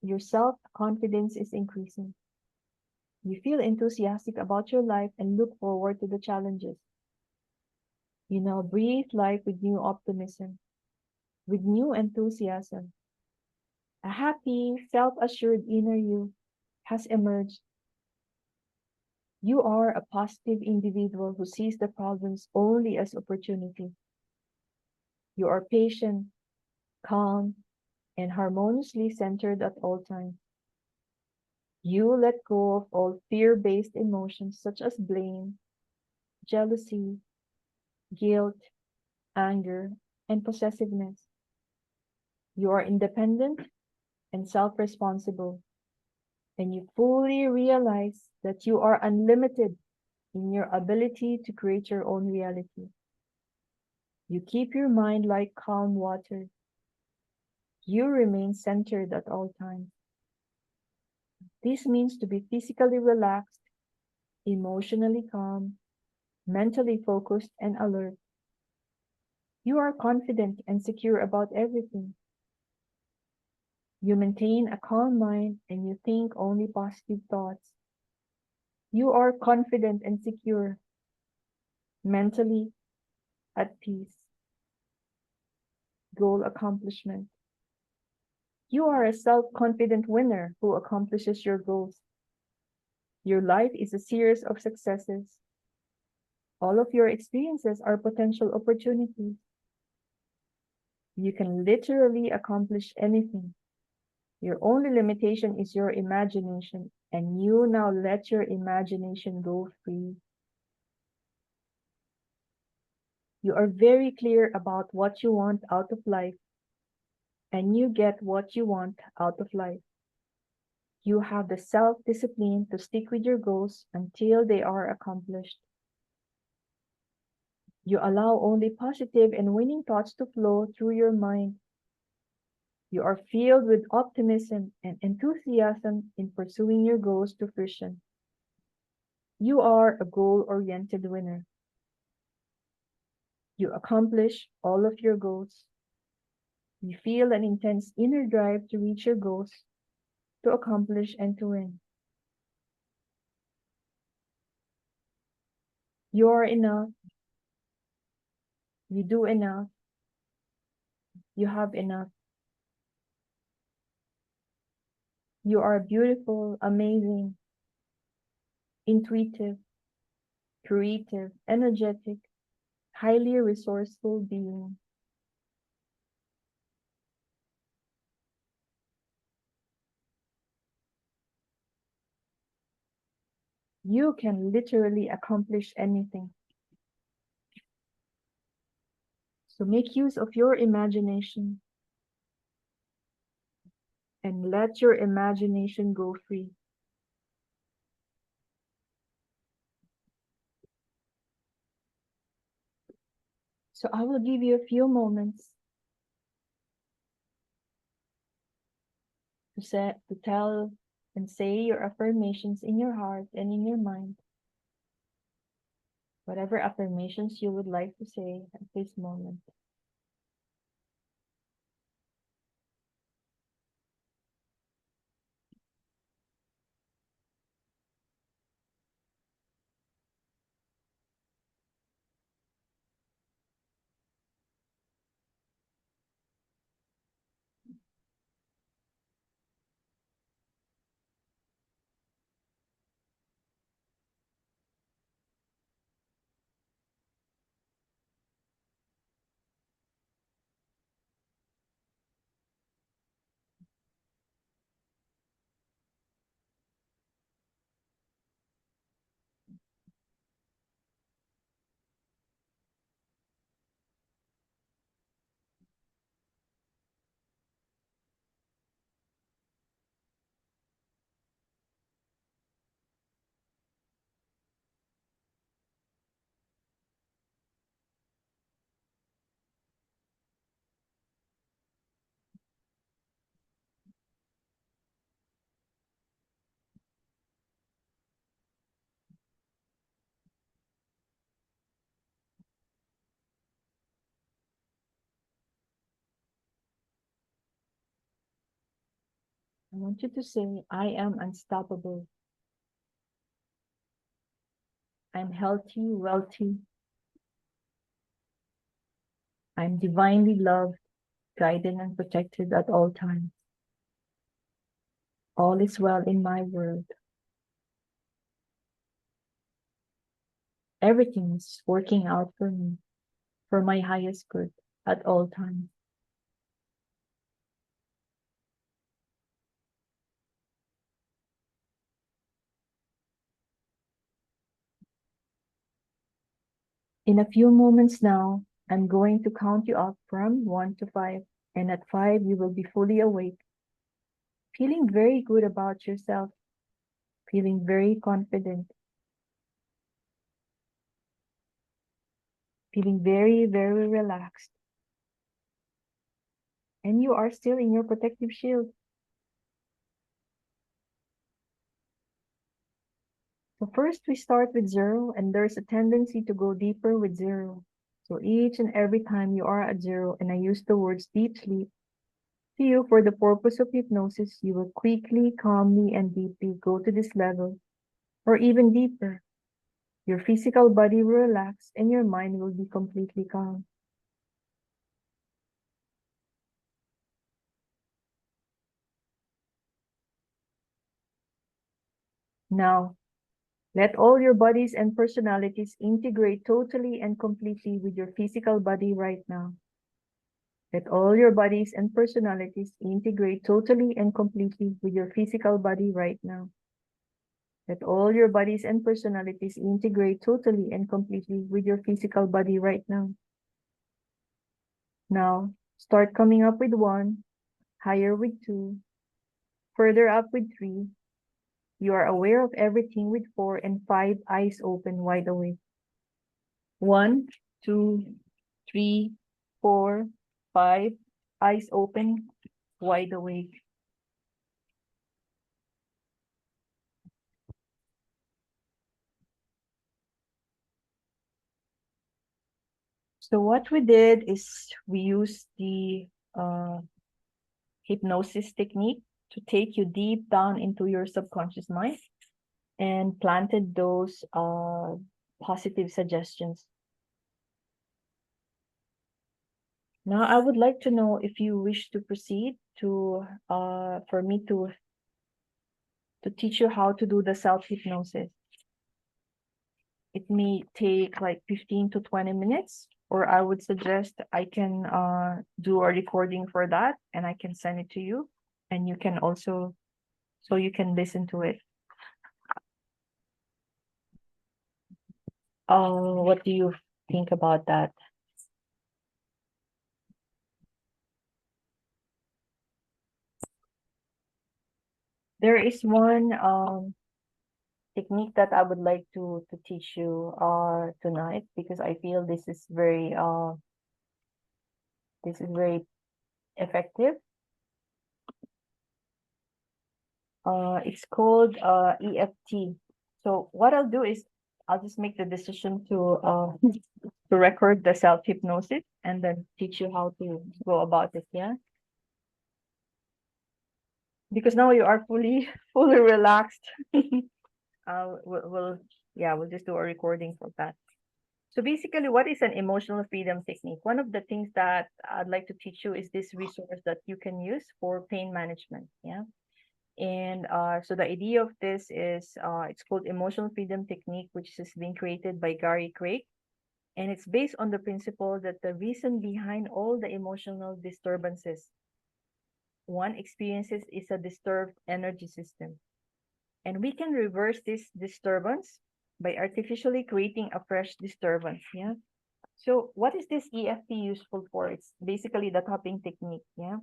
Your self-confidence is increasing. You feel enthusiastic about your life and look forward to the challenges. You now breathe life with new optimism, with new enthusiasm. A happy, self-assured inner you has emerged. You are a positive individual who sees the problems only as opportunity. You are patient, calm, and harmoniously centered at all times. You let go of all fear-based emotions such as blame, jealousy, guilt, anger, and possessiveness. You are independent and self-responsible, and you fully realize that you are unlimited in your ability to create your own reality. You keep your mind like calm water. You remain centered at all times. This means to be physically relaxed, emotionally calm, mentally focused and alert. You are confident and secure about everything. You maintain a calm mind and you think only positive thoughts. You are confident and secure, mentally at peace. Goal accomplishment. You are a self-confident winner who accomplishes your goals. Your life is a series of successes. All of your experiences are potential opportunities. You can literally accomplish anything. Your only limitation is your imagination, and you now let your imagination go free. You are very clear about what you want out of life, and you get what you want out of life. You have the self-discipline to stick with your goals until they are accomplished. You allow only positive and winning thoughts to flow through your mind. You are filled with optimism and enthusiasm in pursuing your goals to fruition. You are a goal-oriented winner. You accomplish all of your goals. You feel an intense inner drive to reach your goals, to accomplish and to win. You are enough. You do enough. You have enough. You are beautiful, amazing, intuitive, creative, energetic, highly resourceful being. You can literally accomplish anything. So make use of your imagination and let your imagination go free. So I will give you a few moments to tell and say your affirmations in your heart and in your mind. Whatever affirmations you would like to say at this moment. I want you to say, I am unstoppable. I'm healthy, wealthy. I'm divinely loved, guided, and protected at all times. All is well in my world. Everything is working out for me, for my highest good at all times. In a few moments now, I'm going to count you up from 1 to 5, and at 5, you will be fully awake, feeling very good about yourself, feeling very confident, feeling very, very relaxed. And you are still in your protective shield. So first we start with 0, and there's a tendency to go deeper with 0. So each and every time you are at 0, and I use the words deep sleep, to you for the purpose of hypnosis, you will quickly, calmly, and deeply go to this level, or even deeper. Your physical body will relax and your mind will be completely calm. Now, let all your bodies and personalities integrate totally and completely with your physical body right now. Let all your bodies and personalities integrate totally and completely with your physical body right now. Let all your bodies and personalities integrate totally and completely with your physical body right now. Now, start coming up with 1, higher with 2, further up with 3. You are aware of everything with 4 and 5, eyes open, wide awake. 1, 2, 3, 4, 5, eyes open, wide awake. So what we did is we used the hypnosis technique to take you deep down into your subconscious mind and planted those positive suggestions. Now, I would like to know if you wish to proceed to for me to teach you how to do the self-hypnosis. It may take like 15 to 20 minutes, or I would suggest I can do a recording for that and I can send it to you, and you can also, so you can listen to it. What do you think about that? There is one technique that I would like to teach you tonight, because I feel this is very effective. It's called EFT. So what I'll do is I'll just make the decision to to record the self-hypnosis and then teach you how to go about it, yeah? Because now you are fully fully relaxed. We'll just do a recording for that. So basically, what is an emotional freedom technique? One of the things that I'd like to teach you is this resource that you can use for pain management, yeah? And so the idea of this is it's called emotional freedom technique, which is being created by Gary Craig. And it's based on the principle that the reason behind all the emotional disturbances one experiences is a disturbed energy system. And we can reverse this disturbance by artificially creating a fresh disturbance. Yeah. So what is this EFT useful for? It's basically the tapping technique. Yeah.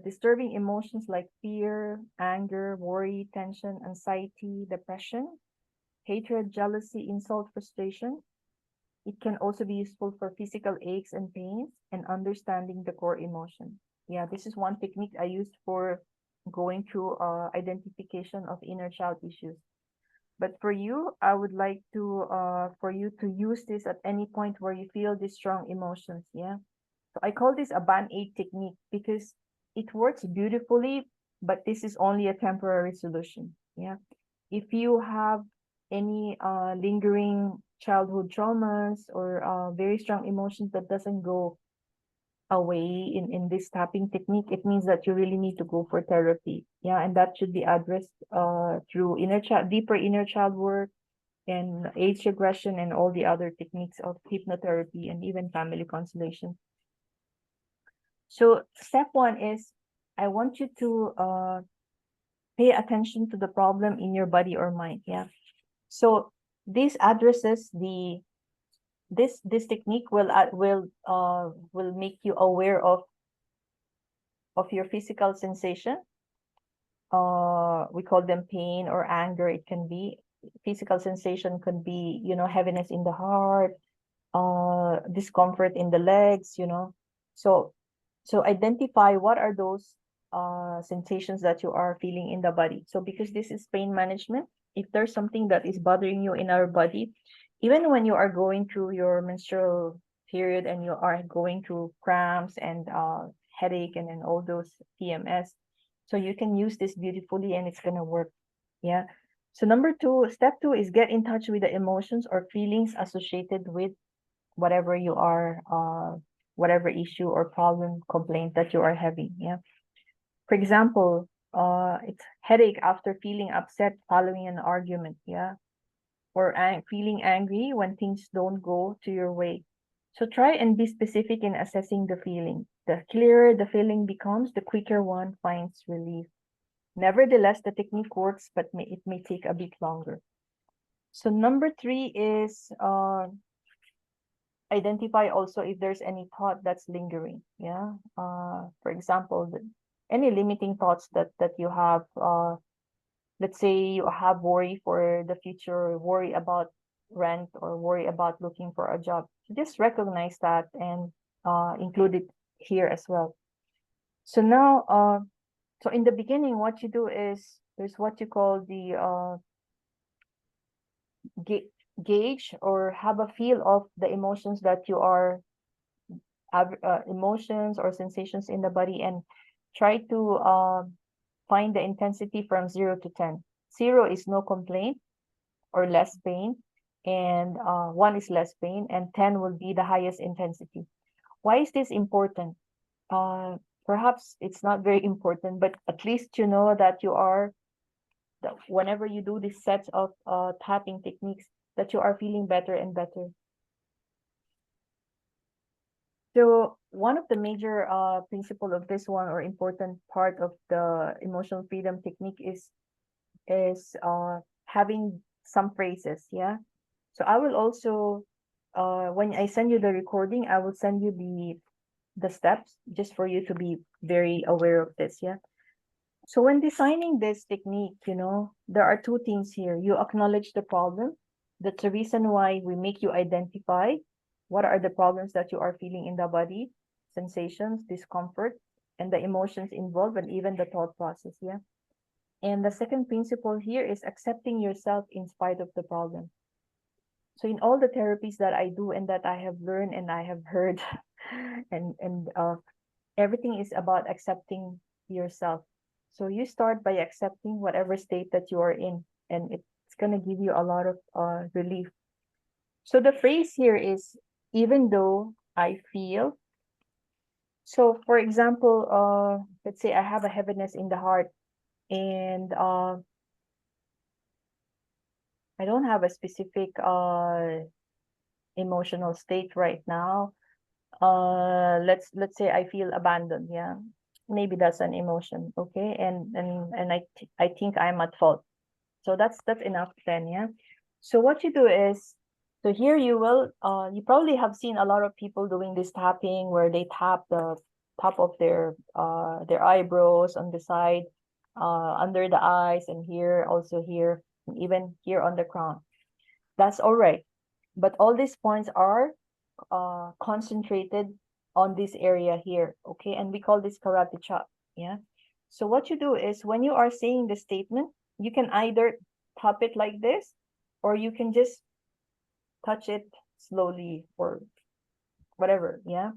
Disturbing emotions like fear, anger, worry, tension, anxiety, depression, hatred, jealousy, insult, frustration. It can also be useful for physical aches and pains and understanding the core emotion. Yeah, this is one technique I used for going through identification of inner child issues. But for you, I would like to for you to use this at any point where you feel these strong emotions. Yeah. So I call this a band-aid technique because it works beautifully, but this is only a temporary solution. Yeah. If you have any lingering childhood traumas or very strong emotions that doesn't go away in this tapping technique, it means that you really need to go for therapy. Yeah, and that should be addressed through deeper inner child work and age regression and all the other techniques of hypnotherapy and even family constellation. So step 1 is I want you to pay attention to the problem in your body or mind. Yeah. So this addresses this technique will make you aware of your physical sensation. We call them pain or anger. It can be physical sensation, could be, heaviness in the heart, discomfort in the legs, So identify what are those sensations that you are feeling in the body. So because this is pain management, if there's something that is bothering you in our body, even when you are going through your menstrual period and you are going through cramps and headache and then all those PMS, so you can use this beautifully and it's gonna work. Yeah. So step 2 is get in touch with the emotions or feelings associated with whatever you are, whatever issue or problem, complaint that you are having. Yeah. For example, it's headache after feeling upset following an argument. Yeah. Or feeling angry when things don't go to your way. So try and be specific in assessing the feeling. The clearer the feeling becomes, the quicker one finds relief. Nevertheless, the technique works, but it may take a bit longer. So number 3 is identify also if there's any thought that's lingering. Yeah. For example, any limiting thoughts that you have. Let's say you have worry for the future, worry about rent, or worry about looking for a job. Just recognize that and include it here as well. So now, so in the beginning, what you do is there's what you call the gauge or have a feel of the emotions that you are emotions or sensations in the body, and try to find the intensity from 0 to 10. 0 is no complaint or less pain, and 1 is less pain, and 10 will be the highest intensity. Why is this important? Perhaps it's not very important, but at least you know that you are, whenever you do this sets of tapping techniques, that you are feeling better and better. So one of the major principle of this one, or important part of the emotional freedom technique, is having some phrases. Yeah. So I will also when I send you the recording, I will send you the steps just for you to be very aware of this. Yeah. So when designing this technique, you know, there are 2 things here. You acknowledge the problem. That's the reason why we make you identify what are the problems that you are feeling in the body, sensations, discomfort, and the emotions involved, and even the thought process. Yeah. And the second principle here is accepting yourself in spite of the problem. So in all the therapies that I do and that I have learned and I have heard, and everything is about accepting yourself. So you start by accepting whatever state that you are in, and it's gonna give you a lot of relief. So the phrase here is, even though I feel. So for example, let's say I have a heaviness in the heart, and I don't have a specific emotional state right now. Let's say I feel abandoned. Yeah, maybe that's an emotion. Okay, and I think I'm at fault. So that's enough then. Yeah. So what you do is, so here you will you probably have seen a lot of people doing this tapping, where they tap the top of their eyebrows, on the side, under the eyes, and here, also here, and even here on the crown. That's all right, but all these points are concentrated on this area here. Okay, and we call this karate chop. Yeah. So what you do is, when you are saying the statement, you can either tap it like this, or you can just touch it slowly, or whatever. Yeah.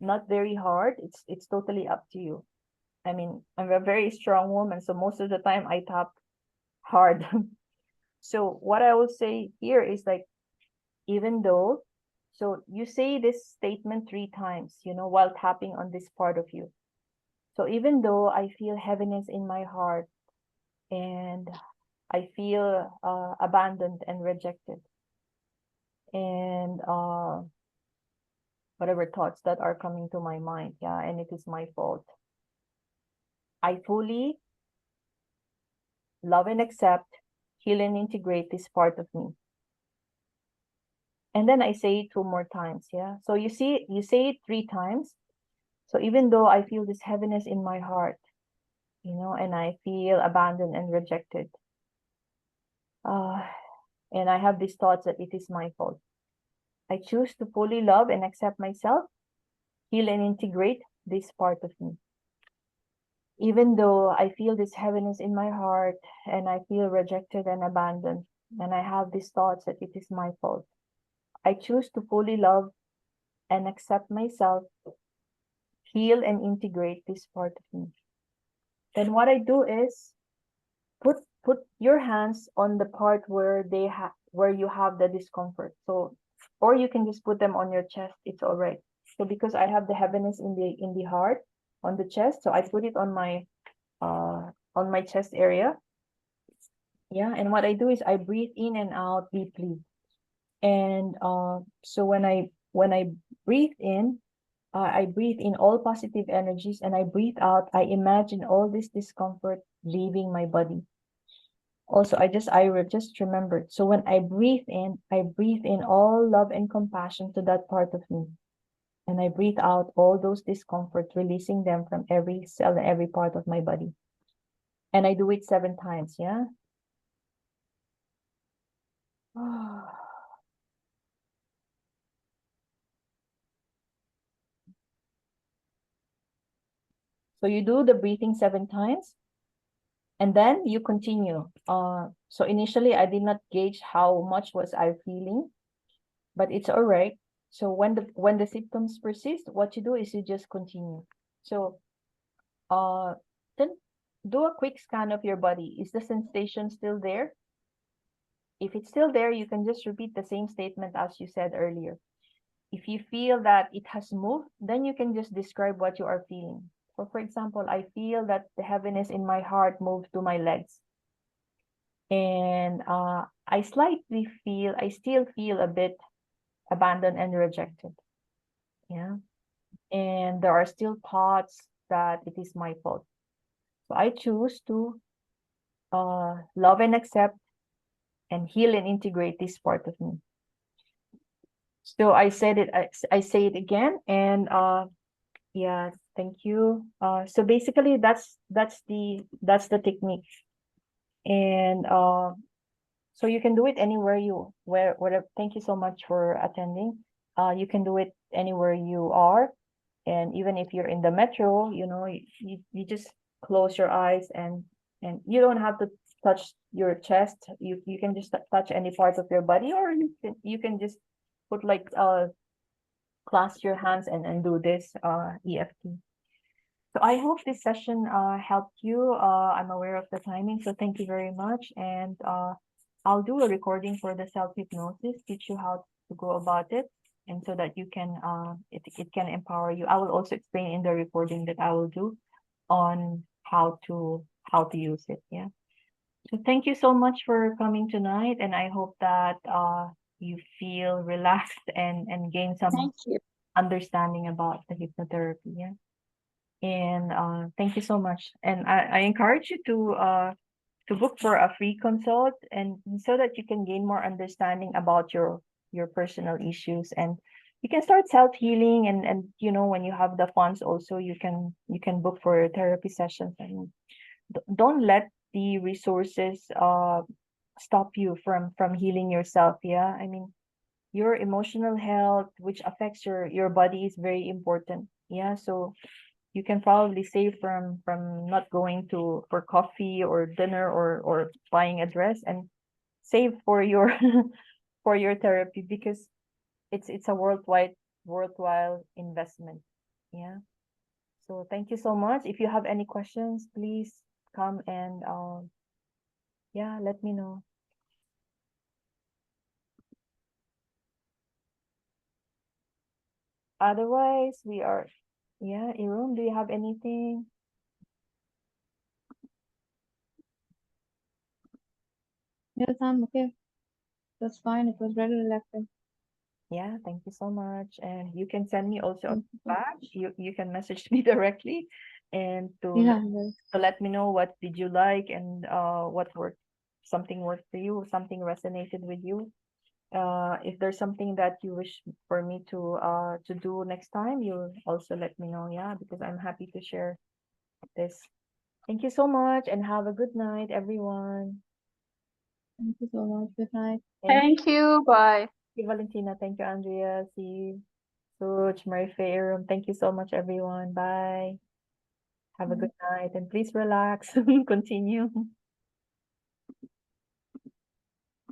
Not very hard. It's totally up to you. I mean, I'm a very strong woman, so most of the time I tap hard. So what I will say here is, like, even though, so you say this statement 3 times, you know, while tapping on this part of you. So even though I feel heaviness in my heart, and I feel abandoned and rejected, and whatever thoughts that are coming to my mind, yeah, and it is my fault, I fully love and accept, heal and integrate this part of me. And then I say it 2 more times. Yeah. So you say it 3 times. So even though I feel this heaviness in my heart, you know, and I feel abandoned and rejected, and I have these thoughts that it is my fault, I choose to fully love and accept myself, heal and integrate this part of me. Even though I feel this heaviness in my heart, and I feel rejected and abandoned, and I have these thoughts that it is my fault, I choose to fully love and accept myself, heal and integrate this part of me. Then what I do is put your hands on the part where where you have the discomfort. So, or you can just put them on your chest. It's all right. So because I have the heaviness in the heart, on the chest, so I put it on my chest area. Yeah, and what I do is I breathe in and out deeply. And so when I breathe in, I breathe in all positive energies, and I breathe out, I imagine all this discomfort leaving my body. Also, I just remembered. So when I breathe in all love and compassion to that part of me. And I breathe out all those discomfort, releasing them from every cell and every part of my body. And I do it 7 times, yeah? So you do the breathing 7 times, and then you continue. So initially, I did not gauge how much was I feeling, but it's all right. So when the symptoms persist, what you do is you just continue. So then do a quick scan of your body. Is the sensation still there? If it's still there, you can just repeat the same statement as you said earlier. If you feel that it has moved, then you can just describe what you are feeling. So for example, I feel that the heaviness in my heart moved to my legs. And I still feel a bit abandoned and rejected. Yeah. And there are still thoughts that it is my fault. So I choose to love and accept and heal and integrate this part of me. So I said it, I say it again, and yeah, thank you. So basically that's the technique. And so you can do it anywhere wherever. Thank you so much for attending. You can do it anywhere you are, and even if you're in the metro, you just close your eyes, and you don't have to touch your chest. You can just touch any part of your body, or you can just put like clasp your hands and do this EFT. So I hope this session helped you. I'm aware of the timing, so thank you very much. And I'll do a recording for the self-hypnosis, teach you how to go about it, and so that you can it can empower you. I will also explain in the recording that I will do on how to use it. Yeah. So thank you so much for coming tonight, and I hope that you feel relaxed and gain some Thank you. understanding about the hypnotherapy. Yeah. And thank you so much. And I encourage you to book for a free consult, and so that you can gain more understanding about your personal issues, and you can start self-healing, and when you have the funds also, you can book for therapy sessions. And don't let the resources stop you from healing yourself. Yeah. I mean, your emotional health, which affects your body, is very important. Yeah. So you can probably save from not going to for coffee or dinner or buying a dress, and save for your for your therapy, because it's a worthwhile investment. Yeah. So thank you so much. If you have any questions, please come and yeah, let me know. Otherwise, we are, yeah, Irun, do you have anything? Yes, I'm okay. That's fine. It was very relaxing. Yeah, thank you so much. And you can send me also a Thank you. batch. You can message me directly, and Yeah, well, to let me know what did you like, and what worked, something worked for you, something resonated with you. If there's something that you wish for me to do next time, you also let me know. Yeah, because I'm happy to share this. Thank you so much, and have a good night, everyone. thank you so much. Good night. Thank Thank you. Bye. you, Valentina. Thank you, Andrea. See you. Such, Mary Fair. Thank you so much, everyone. Bye. Have a good night, and please relax. Continue.